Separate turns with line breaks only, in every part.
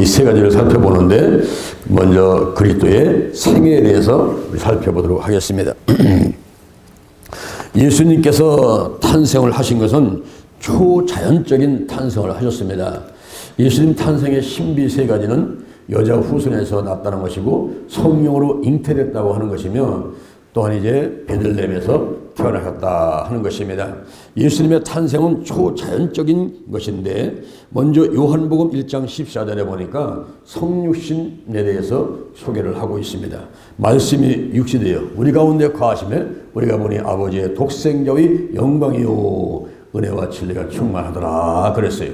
이 세 가지를 살펴보는데 먼저 그리스도의 생애에 대해서 살펴보도록 하겠습니다. 예수님께서 탄생을 하신 것은 초자연적인 탄생을 하셨습니다. 예수님 탄생의 신비 세 가지는 여자 후손에서 났다는 것이고 성령으로 잉태됐다고 하는 것이며 또한 이제 베들레헴에서 태어나셨다 하는 것입니다. 예수님의 탄생은 초자연적인 것인데 먼저 요한복음 1장 14절에 보니까 성육신에 대해서 소개를 하고 있습니다. 말씀이 육신되어 우리 가운데 거하심에 우리가 보니 아버지의 독생자의 영광이요 은혜와 진리가 충만하더라 그랬어요.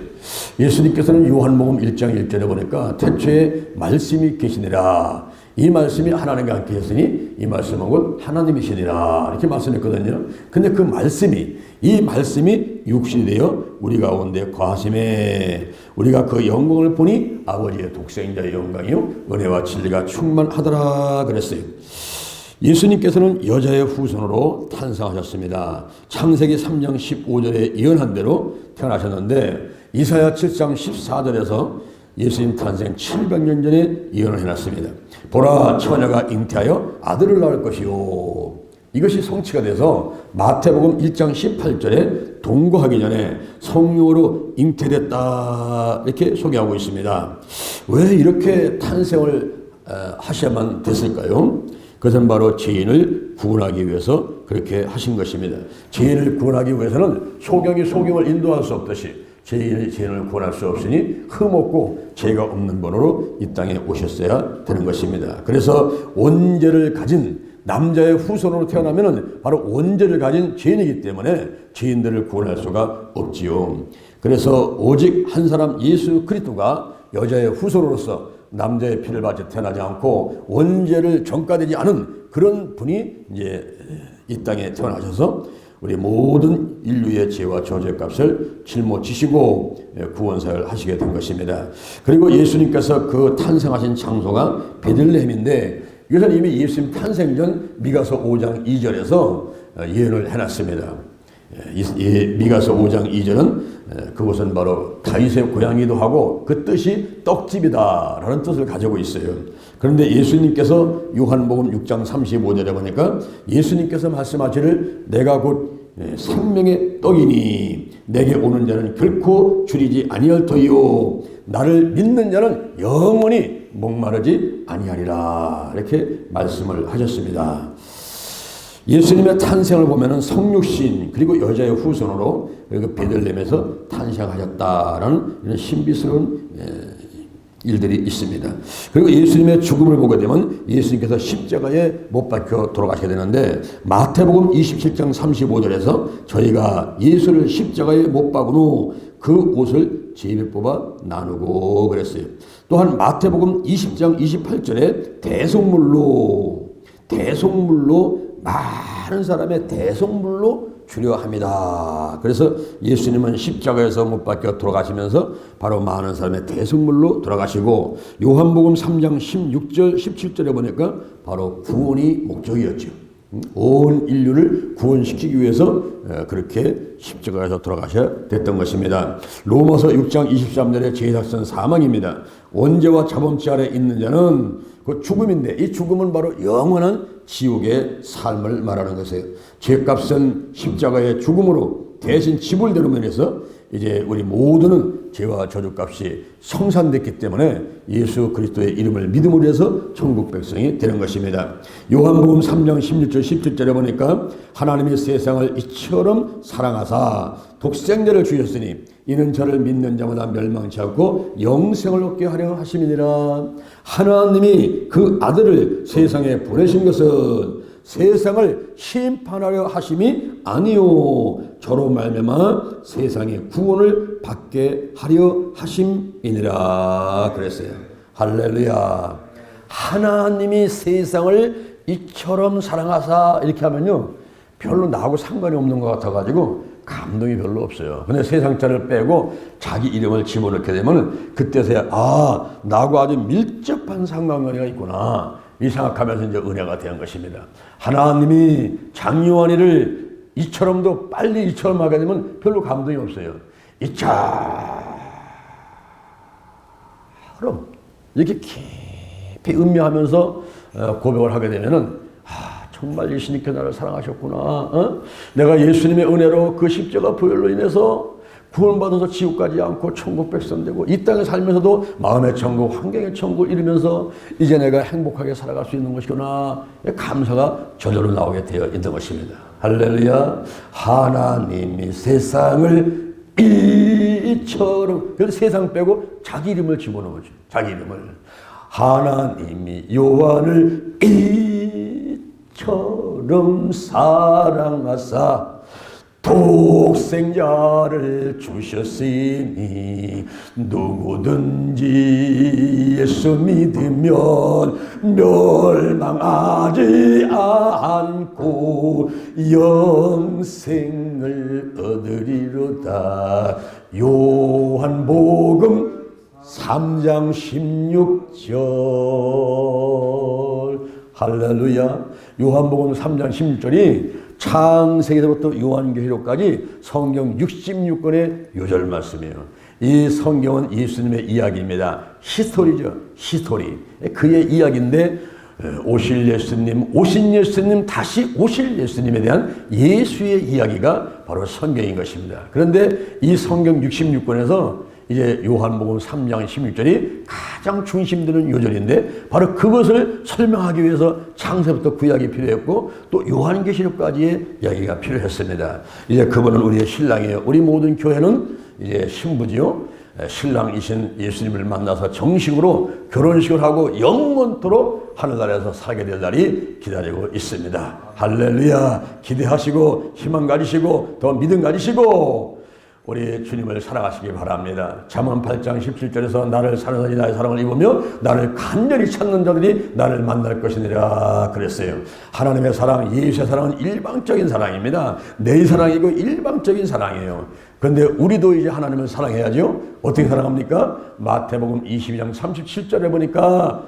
예수님께서는 요한복음 1장 1절에 보니까 태초에 말씀이 계시니라. 이 말씀이 하나님과 함께 했으니 이 말씀은 곧 하나님이시니라 이렇게 말씀했거든요. 근데 그 말씀이 이 말씀이 육신이 되어 우리 가운데 거하심에 우리가 그 영광을 보니 아버지의 독생자의 영광이요 은혜와 진리가 충만하더라 그랬어요. 예수님께서는 여자의 후손으로 탄생하셨습니다. 창세기 3장 15절에 예언한 대로 태어나셨는데 이사야 7장 14절에서 예수님 탄생 700년 전에 예언을 해놨습니다. 보라 처녀가 잉태하여 아들을 낳을 것이요. 이것이 성취가 돼서 마태복음 1장 18절에 동거하기 전에 성령으로 잉태됐다 이렇게 소개하고 있습니다. 왜 이렇게 탄생을 하셔야만 됐을까요? 그것은 바로 죄인을 구원하기 위해서 그렇게 하신 것입니다. 죄인을 구원하기 위해서는 소경이 소경을 인도할 수 없듯이 죄인을 구원할 수 없으니 흠없고 죄가 없는 번호로 이 땅에 오셨어야 되는 것입니다. 그래서 원죄를 가진 남자의 후손으로 태어나면 바로 원죄를 가진 죄인이기 때문에 죄인들을 구원할 수가 없지요. 그래서 오직 한 사람 예수 그리스도가 여자의 후손으로서 남자의 피를 받쳐 태어나지 않고 원죄를 전가되지 않은 그런 분이 이제 이 땅에 태어나셔서 우리 모든 인류의 죄와 저죄값을 짊어지시고 구원사를 하시게 된 것입니다. 그리고 예수님께서 그 탄생하신 장소가 베들레헴인데 이것은 이미 예수님 탄생 전 미가서 5장 2절에서 예언을 해놨습니다. 미가서 5장 2절은 그곳은 바로 다윗의 고향이기도 하고 그 뜻이 떡집이다라는 뜻을 가지고 있어요. 그런데 예수님께서 요한복음 6장 35절에 보니까 예수님께서 말씀하시기를 내가 곧 생명의 떡이니 내게 오는 자는 결코 줄이지 아니할 터이요 나를 믿는 자는 영원히 목마르지 아니하리라 이렇게 말씀을 하셨습니다. 예수님의 탄생을 보면은 성육신 그리고 여자의 후손으로 그리고 베들레헴에서 탄생하셨다라는 이런 신비스러운 일들이 있습니다. 그리고 예수님의 죽음을 보게 되면 예수님께서 십자가에 못 박혀 돌아가시게 되는데 마태복음 27장 35절에서 저희가 예수를 십자가에 못 박은 후 그 옷을 제비 뽑아 나누고 그랬어요. 또한 마태복음 20장 28절에 대속물로 많은 사람의 대속물로 주려 합니다. 그래서 예수님은 십자가에서 못 박혀 돌아가시면서 바로 많은 사람의 대속물로 돌아가시고 요한복음 3장 16절 17절에 보니까 바로 구원이 목적이었죠. 온 인류를 구원시키기 위해서 그렇게 십자가에서 돌아가셔야 됐던 것입니다. 로마서 6장 23절에 제사선 사망입니다. 원죄와 자범죄 아래 있는 자는 그 죽음인데 이 죽음은 바로 영원한 지옥의 삶을 말하는 것이에요. 죄값은 십자가의 죽음으로 대신 지불되는 면에서 이제 우리 모두는 죄와 저주값이 성산됐기 때문에 예수 그리스도의 이름을 믿음으로 해서 천국 백성이 되는 것입니다. 요한복음 3장 16절 17절에 보니까 하나님이 세상을 이처럼 사랑하사 독생자를 주셨으니 이는 저를 믿는 자마다 멸망치 않고 영생을 얻게 하려 하심이니라. 하나님이 그 아들을 세상에 보내신 것은 세상을 심판하려 하심이 아니요 저로 말미암아 세상의 구원을 받게 하려 하심이니라 그랬어요. 할렐루야. 하나님이 세상을 이처럼 사랑하사 이렇게 하면요 별로 나하고 상관이 없는 것 같아가지고 감동이 별로 없어요. 근데 세상 자를 빼고 자기 이름을 집어넣게 되면 그때서야 나하고 아주 밀접한 상관관계가 있구나 이 생각하면서 이제 은혜가 된 것입니다. 하나님이 장요한이를 이처럼도 빨리 이처럼 하게 되면 별로 감동이 없어요. 이처럼 이렇게 깊이 음미하면서 고백을 하게 되면은 정말 예수님께 나를 사랑하셨구나. 내가 예수님의 은혜로 그 십자가 보혈로 인해서 구원받아서 지옥 가지 않고 천국 백성 되고 이 땅에 살면서도 마음의 천국, 환경의 천국을 이루면서 이제 내가 행복하게 살아갈 수 있는 것이구나. 감사가 저절로 나오게 되어 있는 것입니다. 할렐루야. 하나님이 세상을 이처럼, 그래서 세상 빼고 자기 이름을 집어넣은 거죠. 자기 이름을. 하나님이 요한을 이처럼 사랑하사 독생자를 주셨으니 누구든지 예수 믿으면 멸망하지 않고 영생을 얻으리로다. 요한복음 3장 16절. 할렐루야. 요한복음 3장 16절이 창세기서부터 요한계시록까지 성경 66권의 요절 말씀이에요. 이 성경은 예수님의 이야기입니다. 히스토리죠. 히스토리. 그의 이야기인데 오실 예수님, 오신 예수님, 다시 오실 예수님에 대한 예수의 이야기가 바로 성경인 것입니다. 그런데 이 성경 66권에서 이제 요한복음 3장 16절이 가장 중심되는 요절인데 바로 그것을 설명하기 위해서 창세부터 구약이 필요했고 또 요한계시록까지의 이야기가 필요했습니다. 이제 그분은 우리의 신랑이에요. 우리 모든 교회는 이제 신부지요. 신랑이신 예수님을 만나서 정식으로 결혼식을 하고 영원토록 하늘나라에서 살게 될 날이 기다리고 있습니다. 할렐루야. 기대하시고 희망 가지시고 더 믿음 가지시고 우리 주님을 사랑하시기 바랍니다. 잠언 8장 17절에서 나를 사랑하니 나의 사랑을 입으며 나를 간절히 찾는 자들이 나를 만날 것이니라 그랬어요. 하나님의 사랑, 예수의 사랑은 일방적인 사랑입니다. 내 사랑이고 일방적인 사랑이에요. 그런데 우리도 이제 하나님을 사랑해야죠. 어떻게 사랑합니까? 마태복음 22장 37절에 보니까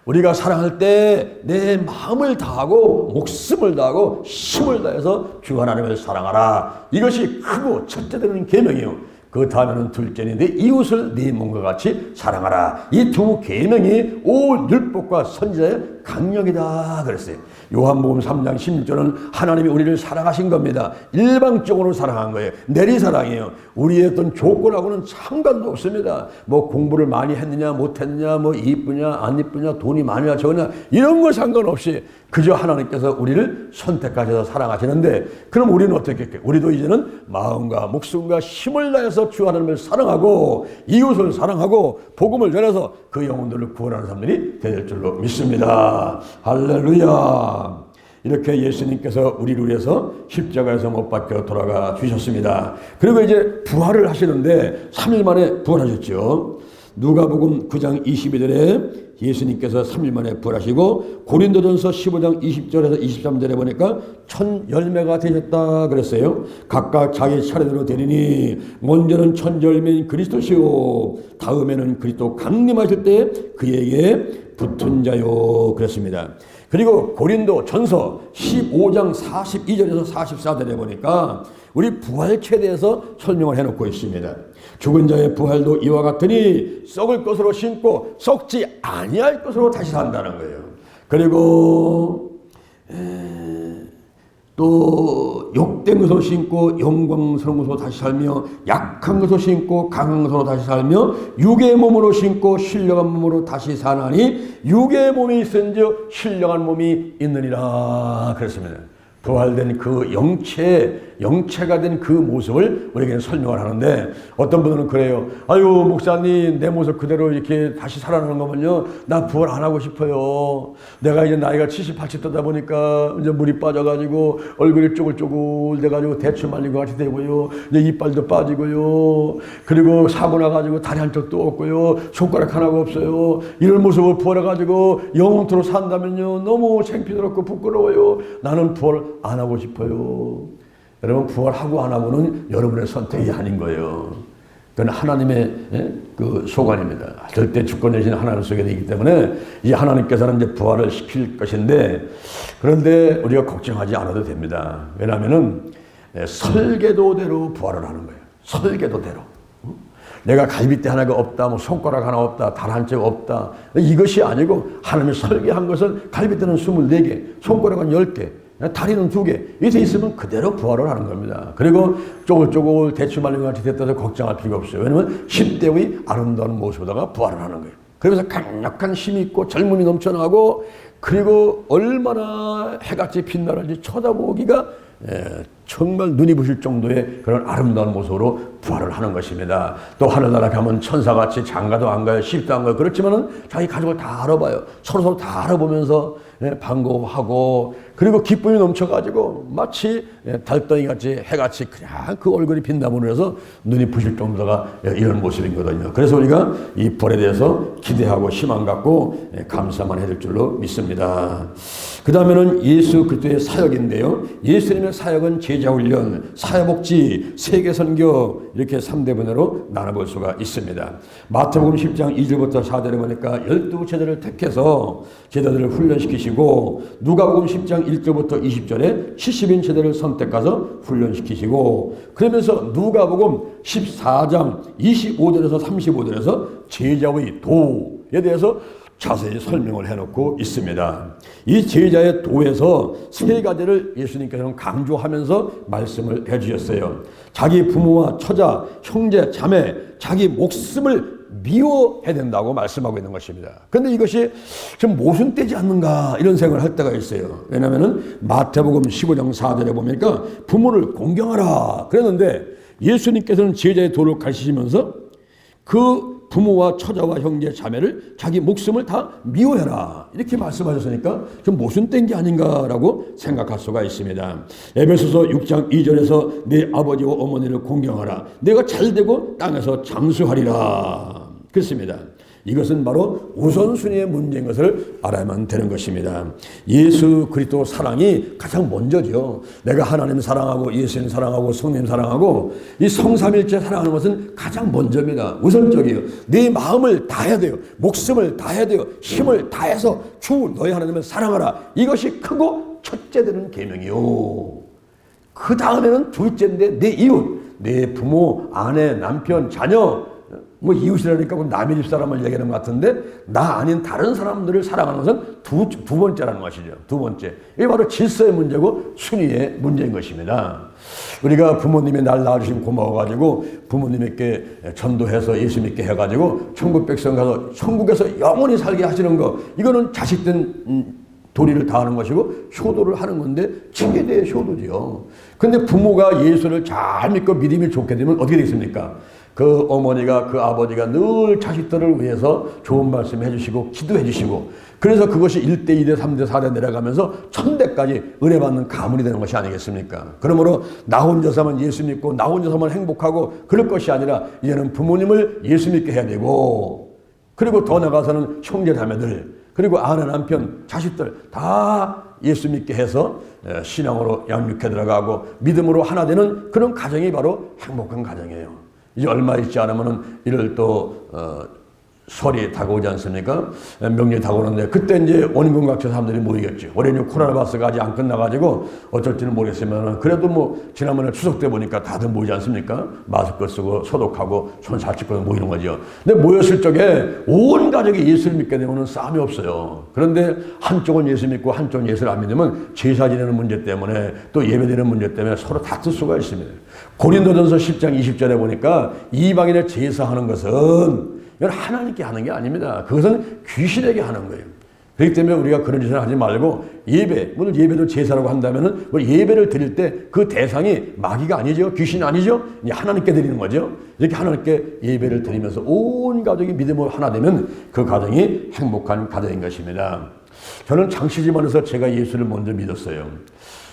우리가 사랑할 때 내 마음을 다하고 목숨을 다하고 힘을 다해서 주 하나님을 사랑하라. 이것이 크고 첫째 되는 계명이요. 그 다음에는 둘째는 내 이웃을 네 몸과 같이 사랑하라. 이 두 계명이 온 율법과 선지자의 강령이다 그랬어요. 요한복음 3장 16절은 하나님이 우리를 사랑하신 겁니다. 일방적으로 사랑한 거예요. 내리사랑이에요. 우리의 어떤 조건하고는 상관도 없습니다. 뭐 공부를 많이 했느냐 못했느냐 뭐 이쁘냐 안 이쁘냐 돈이 많으냐 적으냐 이런 거 상관없이 그저 하나님께서 우리를 선택하셔서 사랑하시는데 그럼 우리는 어떻게 할까요? 우리도 이제는 마음과 목숨과 힘을 다해서 주 하나님을 사랑하고 이웃을 사랑하고 복음을 전해서 그 영혼들을 구원하는 사람들이 될 줄로 믿습니다. 할렐루야. 이렇게 예수님께서 우리를 위해서 십자가에서 못 박혀 돌아가 주셨습니다. 그리고 이제 부활을 하시는데 3일 만에 부활하셨죠. 누가복음 9장 22절에 예수님께서 3일 만에 부활하시고 고린도전서 15장 20절에서 23절에 보니까 1000열매가 되셨다 그랬어요. 각각 자기 차례대로 되리니 먼저는 1000열매인 그리스도시요 다음에는 그리스도 강림하실 때 그에게 붙은 자요 그랬습니다. 그리고 고린도 전서 15장 42절에서 44절에 보니까 우리 부활체에 대해서 설명을 해놓고 있습니다. 죽은 자의 부활도 이와 같으니 썩을 것으로 신고 썩지 아니할 것으로 다시 산다는 거예요. 그리고 또 욕된 것으로 신고 영광스러운 것으로 다시 살며 약한 것으로 신고 강한 것으로 다시 살며 육의 몸으로 신고 신령한 몸으로 다시 사나니 육의 몸이 있은즉 신령한 몸이 있느니라 그랬습니다. 부활된 그 영체가 된 그 모습을 우리에게 설명을 하는데 어떤 분들은 그래요. 아유 목사님 내 모습 그대로 이렇게 다시 살아나는 거면요 나 부활 안 하고 싶어요. 내가 이제 나이가 70, 80 되다 보니까 이제 물이 빠져가지고 얼굴이 쪼글쪼글 돼가지고 대추 말린 것 같이 되고요. 이제 이빨도 빠지고요. 그리고 사고 나가지고 다리 한쪽도 없고요. 손가락 하나가 없어요. 이런 모습을 부활해가지고 영원토록 산다면요 너무 창피스럽고 부끄러워요. 나는 부활 안 하고 싶어요. 여러분 부활하고 안 하고는 여러분의 선택이 아닌 거예요. 그건 하나님의 그 소관입니다. 절대 주권이신 하나님 속에 있기 때문에 이 하나님께서는 이제 부활을 시킬 것인데 그런데 우리가 걱정하지 않아도 됩니다. 왜냐하면은 설계도대로 부활을 하는 거예요. 설계도대로. 내가 갈빗대 하나가 없다, 뭐 손가락 하나 없다, 달 한 쪽 없다. 이것이 아니고 하나님이 설계한 것은 갈빗대는 24개, 손가락은 10개, 다리는 2개. 이렇게 있으면 그대로 부활을 하는 겁니다. 그리고 쪼글쪼글 대추 말린 것 같이 됐다고 걱정할 필요가 없어요. 왜냐하면 10대의 아름다운 모습에다가 부활을 하는 거예요. 그러면서 강력한 힘이 있고 젊음이 넘쳐나고, 그리고 얼마나 해같이 빛나는지 쳐다보기가 정말 눈이 부실 정도의 그런 아름다운 모습으로 부활을 하는 것입니다. 또 하늘나라 가면 천사같이 장가도 안 가요, 시집도 안 가요. 그렇지만은 자기 가족을 다 알아봐요. 서로 다 알아보면서 반가워하고, 그리고 기쁨이 넘쳐가지고 마치 달덩이같이 해같이 그냥 그 얼굴이 빛나므로 해서 눈이 부실 정도가 이런 모습이거든요. 그래서 우리가 이 부활에 대해서 기대하고 희망 갖고 감사만 해야 될 줄로 믿습니다. 그 다음에는 예수 그리스도의 사역인데요. 예수님의 사역은 제자훈련, 사회복지, 세계선교, 이렇게 3대 분야로 나눠볼 수가 있습니다. 마태복음 10장 2절부터 4절에 보니까 12제자를 택해서 제자들을 훈련시키시고, 누가복음 10장 1절부터 20절에 70인 제자를 선택해서 훈련시키시고, 그러면서 누가복음 14장 25절에서 35절에서 제자의 도에 대해서 자세히 설명을 해놓고 있습니다. 이 제자의 도에서 3가지를 예수님께서는 강조하면서 말씀을 해주셨어요. 자기 부모와 처자, 형제, 자매, 자기 목숨을 미워해야 된다고 말씀하고 있는 것입니다. 그런데 이것이 좀 모순되지 않는가 이런 생각을 할 때가 있어요. 왜냐하면 마태복음 15장 4절에 보니까 부모를 공경하라 그랬는데, 예수님께서는 제자의 도를 가르치시면서 그 부모와 처자와 형제 자매를 자기 목숨을 다 미워해라 이렇게 말씀하셨으니까 좀 모순된 게 아닌가라고 생각할 수가 있습니다. 에베소서 6장 2절에서 내 아버지와 어머니를 공경하라, 내가 잘되고 땅에서 장수하리라 그렇습니다. 이것은 바로 우선순위의 문제인 것을 알아야만 되는 것입니다. 예수 그리스도 사랑이 가장 먼저죠. 내가 하나님 사랑하고 예수님 사랑하고 성님 사랑하고 이 성삼일체 사랑하는 것은 가장 먼저입니다. 우선적이에요. 네 마음을 다해야 돼요. 목숨을 다해야 돼요. 힘을 다해서 주 너희 하나님을 사랑하라. 이것이 크고 첫째 되는 계명이요. 그 다음에는 둘째인데 내 이웃, 내 부모, 아내, 남편, 자녀, 뭐 이웃이라니까 남의 집 사람을 얘기하는 것 같은데, 나 아닌 다른 사람들을 사랑하는 것은 두 번째라는 것이죠. 두 번째. 이게 바로 질서의 문제고 순위의 문제인 것입니다. 우리가 부모님이 날 낳아주신 고마워가지고 부모님께 전도해서 예수 믿게 해가지고 천국 백성 가서 천국에서 영원히 살게 하시는 거, 이거는 자식된 도리를 다하는 것이고 효도를 하는 건데 칭의대의 효도지요. 근데 부모가 예수를 잘 믿고 믿음이 좋게 되면 어떻게 되겠습니까? 그 어머니가 그 아버지가 늘 자식들을 위해서 좋은 말씀 해주시고 기도해 주시고, 그래서 그것이 1대 2대 3대 4대 내려가면서 1000대까지 은혜 받는 가문이 되는 것이 아니겠습니까? 그러므로 나 혼자서만 예수 믿고 나 혼자서만 행복하고 그럴 것이 아니라 이제는 부모님을 예수 믿게 해야 되고, 그리고 더 나가서는 형제 자매들, 그리고 아내 남편 자식들 다 예수 믿게 해서 신앙으로 양육해 들어가고 믿음으로 하나 되는 그런 가정이 바로 행복한 가정이에요. 이제 얼마 있지 않으면은 이를 또 설이 다가오지 않습니까? 명절이 다가오는데 그때 이제 원인공각처 사람들이 모이겠죠. 올해는 코로나 바스가 아직 안 끝나가지고 어쩔지는 모르겠으면 그래도 뭐 지난번에 추석 때 보니까 다들 모이지 않습니까? 마스크 쓰고 소독하고 손 잘 씻고 모이는 거죠. 근데 모였을 적에 온 가족이 예수를 믿게 되면 싸움이 없어요. 그런데 한쪽은 예수 믿고 한쪽은 예수를 안 믿으면 제사 지내는 문제 때문에 또 예배드리는 문제 때문에 서로 다툴 수가 있습니다. 고린도전서 10장 20절에 보니까 이방인의 제사하는 것은 이건 하나님께 하는 게 아닙니다. 그것은 귀신에게 하는 거예요. 그렇기 때문에 우리가 그런 짓을 하지 말고 예배, 오늘 예배도 제사라고 한다면은 예배를 드릴 때 그 대상이 마귀가 아니죠. 귀신이 아니죠. 하나님께 드리는 거죠. 이렇게 하나님께 예배를 드리면서 온 가족이 믿음으로 하나 되면 그 가정이 행복한 가정인 것입니다. 저는 장시집안에서 제가 예수를 먼저 믿었어요.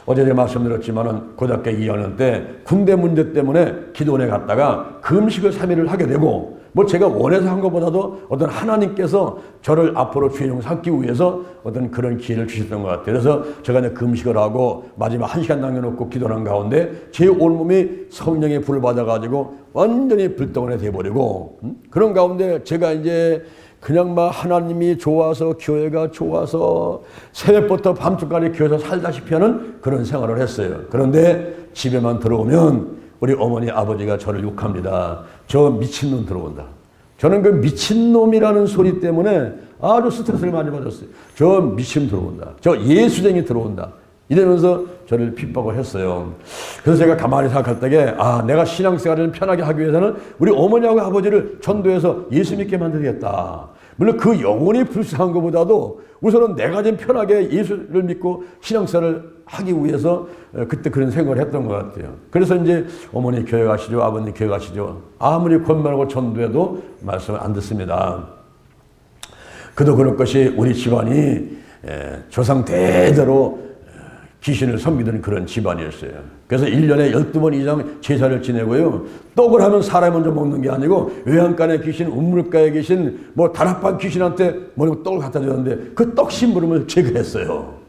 어제 제가 말씀드렸지만은 고등학교 2학년 때 군대 문제 때문에 기도원에 갔다가 금식을 3일을 하게 되고, 뭐 제가 원해서 한 것보다도 어떤 하나님께서 저를 앞으로 주의 종 삼기 위해서 어떤 그런 기회를 주셨던 것 같아요. 그래서 제가 이제 금식을 하고 마지막 1시간 남겨놓고 기도하는 가운데 제 온몸이 성령의 불을 받아가지고 완전히 불덩어리 돼버리고, 그런 가운데 제가 이제 그냥 막 하나님이 좋아서 교회가 좋아서 새벽부터 밤중까지 교회에서 살다시피 하는 그런 생활을 했어요. 그런데 집에만 들어오면 우리 어머니 아버지가 저를 욕합니다. 저 미친놈 들어온다. 저는 그 미친놈이라는 소리 때문에 아주 스트레스를 많이 받았어요. 저 미친 들어온다. 저 예수쟁이 들어온다. 이러면서 저를 핍박을 했어요. 그래서 제가 가만히 생각할 때에 내가 신앙생활을 편하게 하기 위해서는 우리 어머니하고 아버지를 전도해서 예수 믿게 만들겠다. 물론 그 영혼이 불쌍한 것보다도 우선은 내가 좀 편하게 예수를 믿고 신앙생활을 하기 위해서 그때 그런 생각을 했던 것 같아요. 그래서 이제 어머니 교회 가시죠, 아버님 교회 가시죠. 아무리 권면하고 전도해도 말씀을 안 듣습니다. 그도 그럴 것이 우리 집안이 조상 대대로 귀신을 섬기던 그런 집안이었어요. 그래서 1년에 12번 이상 제사를 지내고요. 떡을 하면 사람이 먼저 먹는 게 아니고 외양간에 귀신, 우물가에 귀신, 다락방 귀신한테 떡을 갖다 주는데 그 떡 심부름을 제가 했어요.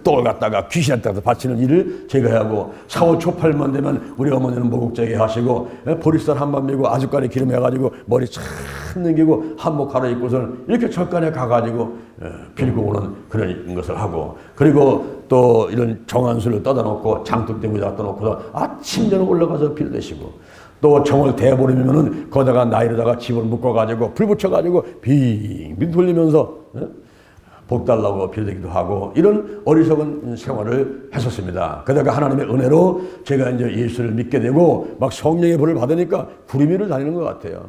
떡을 갖다가 귀신한테 바치는 일을 제가 하고 4월 초팔만 되면 우리 어머니는 모국제게 하시고 보리쌀 한번 밀고 아주까리 기름 해가지고 머리 참 넘기고 한복 갈아입고서는 이렇게 절간에 가가지고 빌고 오는 그런 것을 하고, 그리고 또 이런 정한수를 떠다 놓고 장독대구에 갖다 놓고서 아침 저녁 올라가서 빌대시고, 또 정월 대보름이면은 거기다가 나이로다가 집을 묶어가지고 불 붙여가지고 빙빙 돌리면서 복 달라고 빌기도 하고 이런 어리석은 생활을 했었습니다. 그러다가 하나님의 은혜로 제가 이제 예수를 믿게 되고 막 성령의 불을 받으니까 구름 위를 다니는 것 같아요.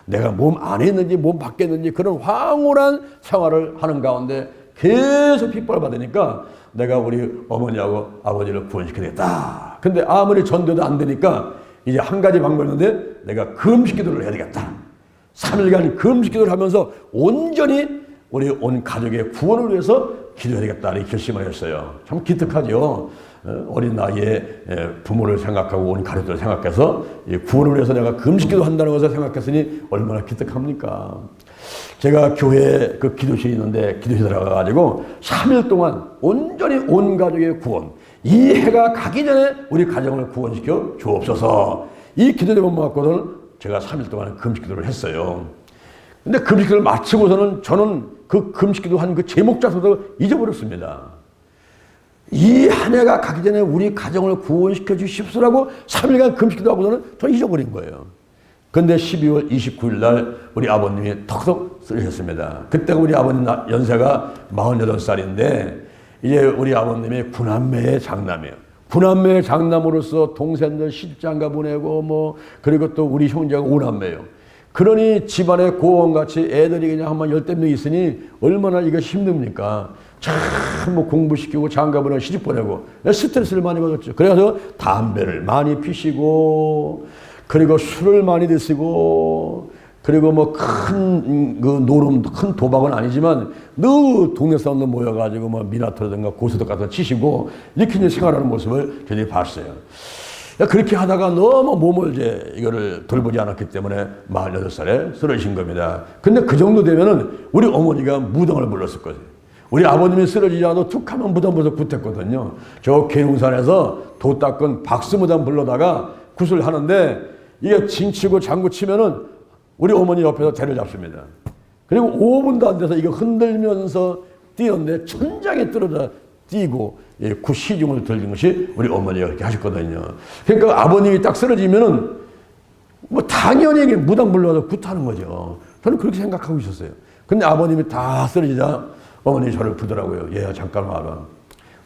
내가 몸 안에 있는지 몸 밖에 있는지 그런 황홀한 생활을 하는 가운데 계속 핍박을 받으니까 내가 우리 어머니하고 아버지를 구원시켜야겠다. 근데 아무리 전도도 안 되니까 이제 한 가지 방법이 있는데 내가 금식기도를 해야 되겠다. 3일간 금식기도를 하면서 온전히 우리 온 가족의 구원을 위해서 기도해야 되겠다 이렇게 결심을 했어요. 참 기특하죠. 어린 나이에 부모를 생각하고 온 가족들을 생각해서 구원을 위해서 내가 금식기도 한다는 것을 생각했으니 얼마나 기특합니까. 제가 교회에 그 기도실이 있는데 기도실에 들어가가지고 3일 동안 온전히 온 가족의 구원, 이 해가 가기 전에 우리 가정을 구원시켜 주옵소서, 이 기도 제목만 갖고는 제가 3일 동안 금식기도를 했어요. 근데 금식기도를 마치고서는 저는 그 금식기도 한 그 제목자서도 잊어버렸습니다. 이 한 해가 가기 전에 우리 가정을 구원시켜 주십시오라고 3일간 금식기도 하고서는 저 잊어버린 거예요. 근데 12월 29일 날 우리 아버님이 턱턱 쓰러졌습니다. 그때 우리 아버님 연세가 48살인데 이제 우리 아버님이 구남매의 장남이에요. 구남매의 장남으로서 동생들 시집장가 보내고 그리고 또 우리 형제가 5남매예요. 그러니 집안에 고원같이 애들이 그냥 한 10명 있으니 얼마나 이거 힘듭니까? 참 공부시키고 장가보내고 시집 보내고 스트레스를 많이 받았죠. 그래서 담배를 많이 피시고, 그리고 술을 많이 드시고, 그리고 큰 노름, 큰 도박은 아니지만 늘 동네 사람들 모여가지고 미나토라든가 고스톱 같은 거 치시고 이렇게 이제 생활하는 모습을 저희들이 봤어요. 그렇게 하다가 너무 몸을 이거를 돌보지 않았기 때문에 48살에 쓰러지신 겁니다. 근데 그 정도 되면은 우리 어머니가 무당을 불렀을 거예요. 우리 아버님이 쓰러지지 않아도 툭 하면 무당 불러서 굿했거든요. 저 계룡산에서 도 닦은 박수무당 불러다가 굿을 하는데 이게 징치고 장구 치면은 우리 어머니 옆에서 대를 잡습니다. 그리고 5분도 안 돼서 이거 흔들면서 뛰었는데 천장에 떨어져 뛰고 굿 시중을 들린 것이 우리 어머니가 그렇게 하셨거든요. 그러니까 아버님이 딱 쓰러지면은 당연히 무당 불러서 굿하는 거죠. 저는 그렇게 생각하고 있었어요. 근데 아버님이 다 쓰러지자 어머니 저를 부르더라고요. 얘야 잠깐 와봐.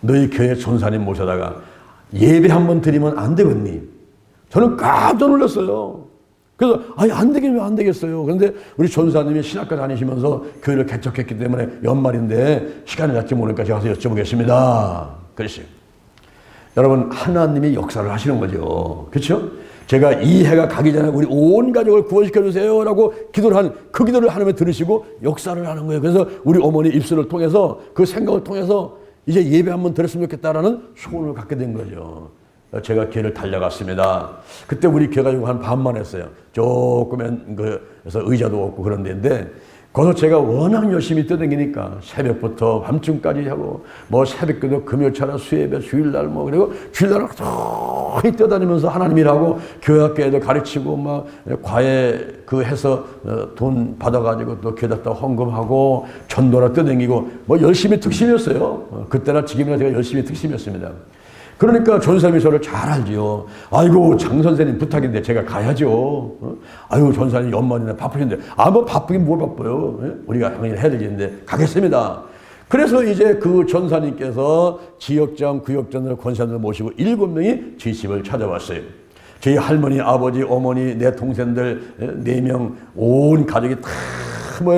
너희 교회 전사님 모셔다가 예배 한번 드리면 안 되겠니? 저는 깜짝 놀랐어요. 그래서 안 되긴 왜 안 되겠어요. 그런데 우리 전사님이 신학과 다니시면서 교회를 개척했기 때문에 연말인데 시간을 갖지 못하니까 제가 가서 여쭤보겠습니다. 그랬어요. 여러분, 하나님이 역사를 하시는 거죠. 그렇죠? 제가 이 해가 가기 전에 우리 온 가족을 구원시켜 주세요라고 기도를 한 그 기도를 하나님이 들으시고 역사를 하는 거예요. 그래서 우리 어머니 입술을 통해서 그 생각을 통해서 이제 예배 한번 드렸으면 좋겠다라는 소원을 갖게 된 거죠. 제가 교회를 달려갔습니다. 그때 우리 교회가 한 반만 했어요. 조그만 그래서 의자도 없고 그런 데인데 거기서 제가 워낙 열심히 떠다니니까 새벽부터 밤중까지 하고 새벽기도 금요일차나 수예배 주일날 그리고 주일날 조금 떠다니면서 하나님 일하고 교회학교에도 가르치고 과외 해서 돈 받아가지고 또 교회에다 헌금하고 전도라 떠다니고 열심히 특심이었어요. 그때나 지금이나 제가 열심히 특심이었습니다. 그러니까 전사님이 저를 잘 알지요. 아이고 장 선생님 부탁인데 제가 가야죠. 아이고 전사님 연말이나 바쁘신데 뭐 바쁘긴 뭘 바빠요. 우리가 당연히 해야 되겠는데 가겠습니다. 그래서 이제 그 전사님께서 지역장, 구역장을 권사님을 모시고 7명이 저희 집을 찾아왔어요. 저희 할머니, 아버지, 어머니, 내 동생들 4명 온 가족이 다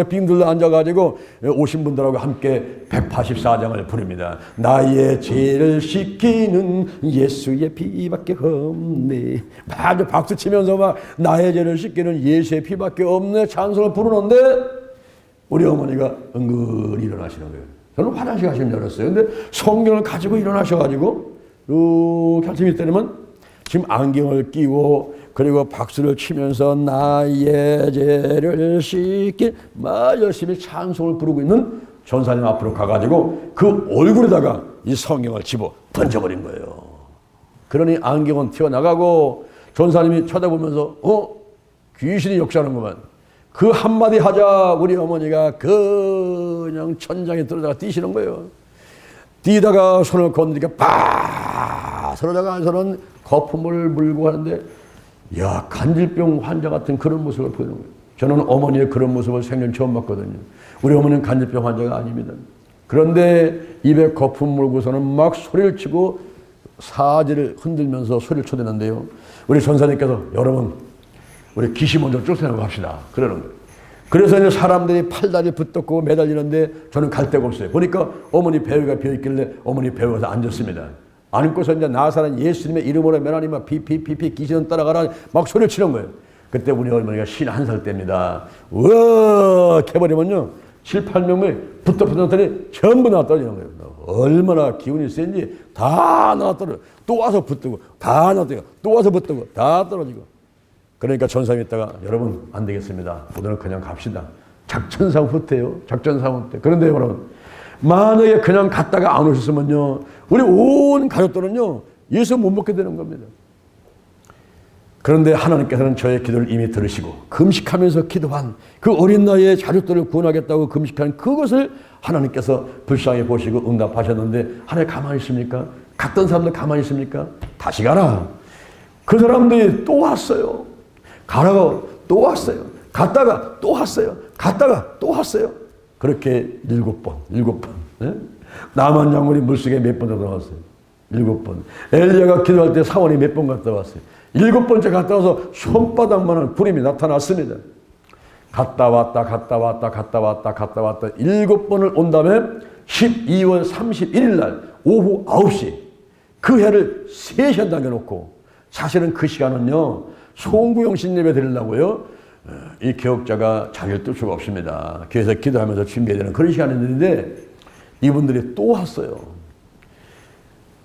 빙들러 앉아가지고 오신 분들하고 함께 184장을 부릅니다. 나의 죄를 씻기는 예수의 피밖에 없네. 막 박수 치면서 막 나의 죄를 씻기는 예수의 피밖에 없네 찬송을 부르는데 우리 어머니가 은근히 일어나시는 거예요. 저는 화장실 가시는 줄 알았어요. 근데 성경을 가지고 일어나셔가지고 이렇게 한참 때리면 지금 안경을 끼고 그리고 박수를 치면서 나의 죄를 씻길 막 열심히 찬송을 부르고 있는 전사님 앞으로 가가지고 그 얼굴에다가 이 성경을 집어 던져버린 거예요. 그러니 안경은 튀어나가고 전사님이 쳐다보면서 귀신이 역사하는구만. 그 한마디 하자 우리 어머니가 그냥 천장에 들어다가 뛰시는 거예요. 뛰다가 손을 건드리니까 빡 서러다가서는 거품을 물고 하는데 야 간질병 환자 같은 그런 모습을 보이는 거예요. 저는 어머니의 그런 모습을 생전 처음 봤거든요. 우리 어머니는 간질병 환자가 아닙니다. 그런데 입에 거품 물고서는 막 소리를 치고 사지를 흔들면서 소리를 쳐대는데요. 우리 전사님께서 여러분 우리 귀신 먼저 쫓아내고 갑시다 그러는 거예요. 그래서 이제 사람들이 팔다리 붙잡고 매달리는데 저는 갈 데가 없어요. 보니까 어머니 배우가 비어있길래 어머니 배우가 앉았습니다. 안고서 이제 나사는 예수님의 이름으로 면하니 막 피피피피 귀신은 따라가라 막 소리를 치는 거예요. 그때 우리 어머니가 51살 때입니다. 우와 캐버리면요 7, 8명이 붙더니 전부 나와 떨어지는 거예요. 얼마나 기운이 센지 다 나와 떨어져. 또 와서 붙고 다 나와 떨어지고 또 와서 붙고 다 떨어지고. 그러니까 전사님이 있다가 여러분 안 되겠습니다. 오늘은 그냥 갑시다. 작전상 후퇴요. 작전상 후퇴. 그런데 여러분 만약에 그냥 갔다가 안 오셨으면요 우리 온 가족들은요 예수 못 먹게 되는 겁니다. 그런데 하나님께서는 저의 기도를 이미 들으시고 금식하면서 기도한 그 어린 나이에 자식들을 구원하겠다고 금식한 그것을 하나님께서 불쌍히 보시고 응답하셨는데 하나님 가만히 있습니까? 갔던 사람들 가만히 있습니까? 다시 가라. 그 사람들이 또 왔어요. 가라고 또 왔어요. 갔다가 또 왔어요. 갔다가 또 왔어요. 그렇게 7번. 네? 나만 장군이 물속에 몇 번 들어갔어요? 7번. 엘리야가 기도할 때 사원이 몇 번 갔다 왔어요? 7번째 갔다 와서 손바닥만한 구름이 나타났습니다. 갔다 왔다 7번을 온 다음에 12월 31일 날 오후 9시 그 해를 3시간 당겨놓고 사실은 그 시간은요 송구영신 예배 드리려고요 이 개혁자가 자기를 뜰 수가 없습니다. 교회에서 기도하면서 준비해야 되는 그런 시간이었는데 이분들이 또 왔어요.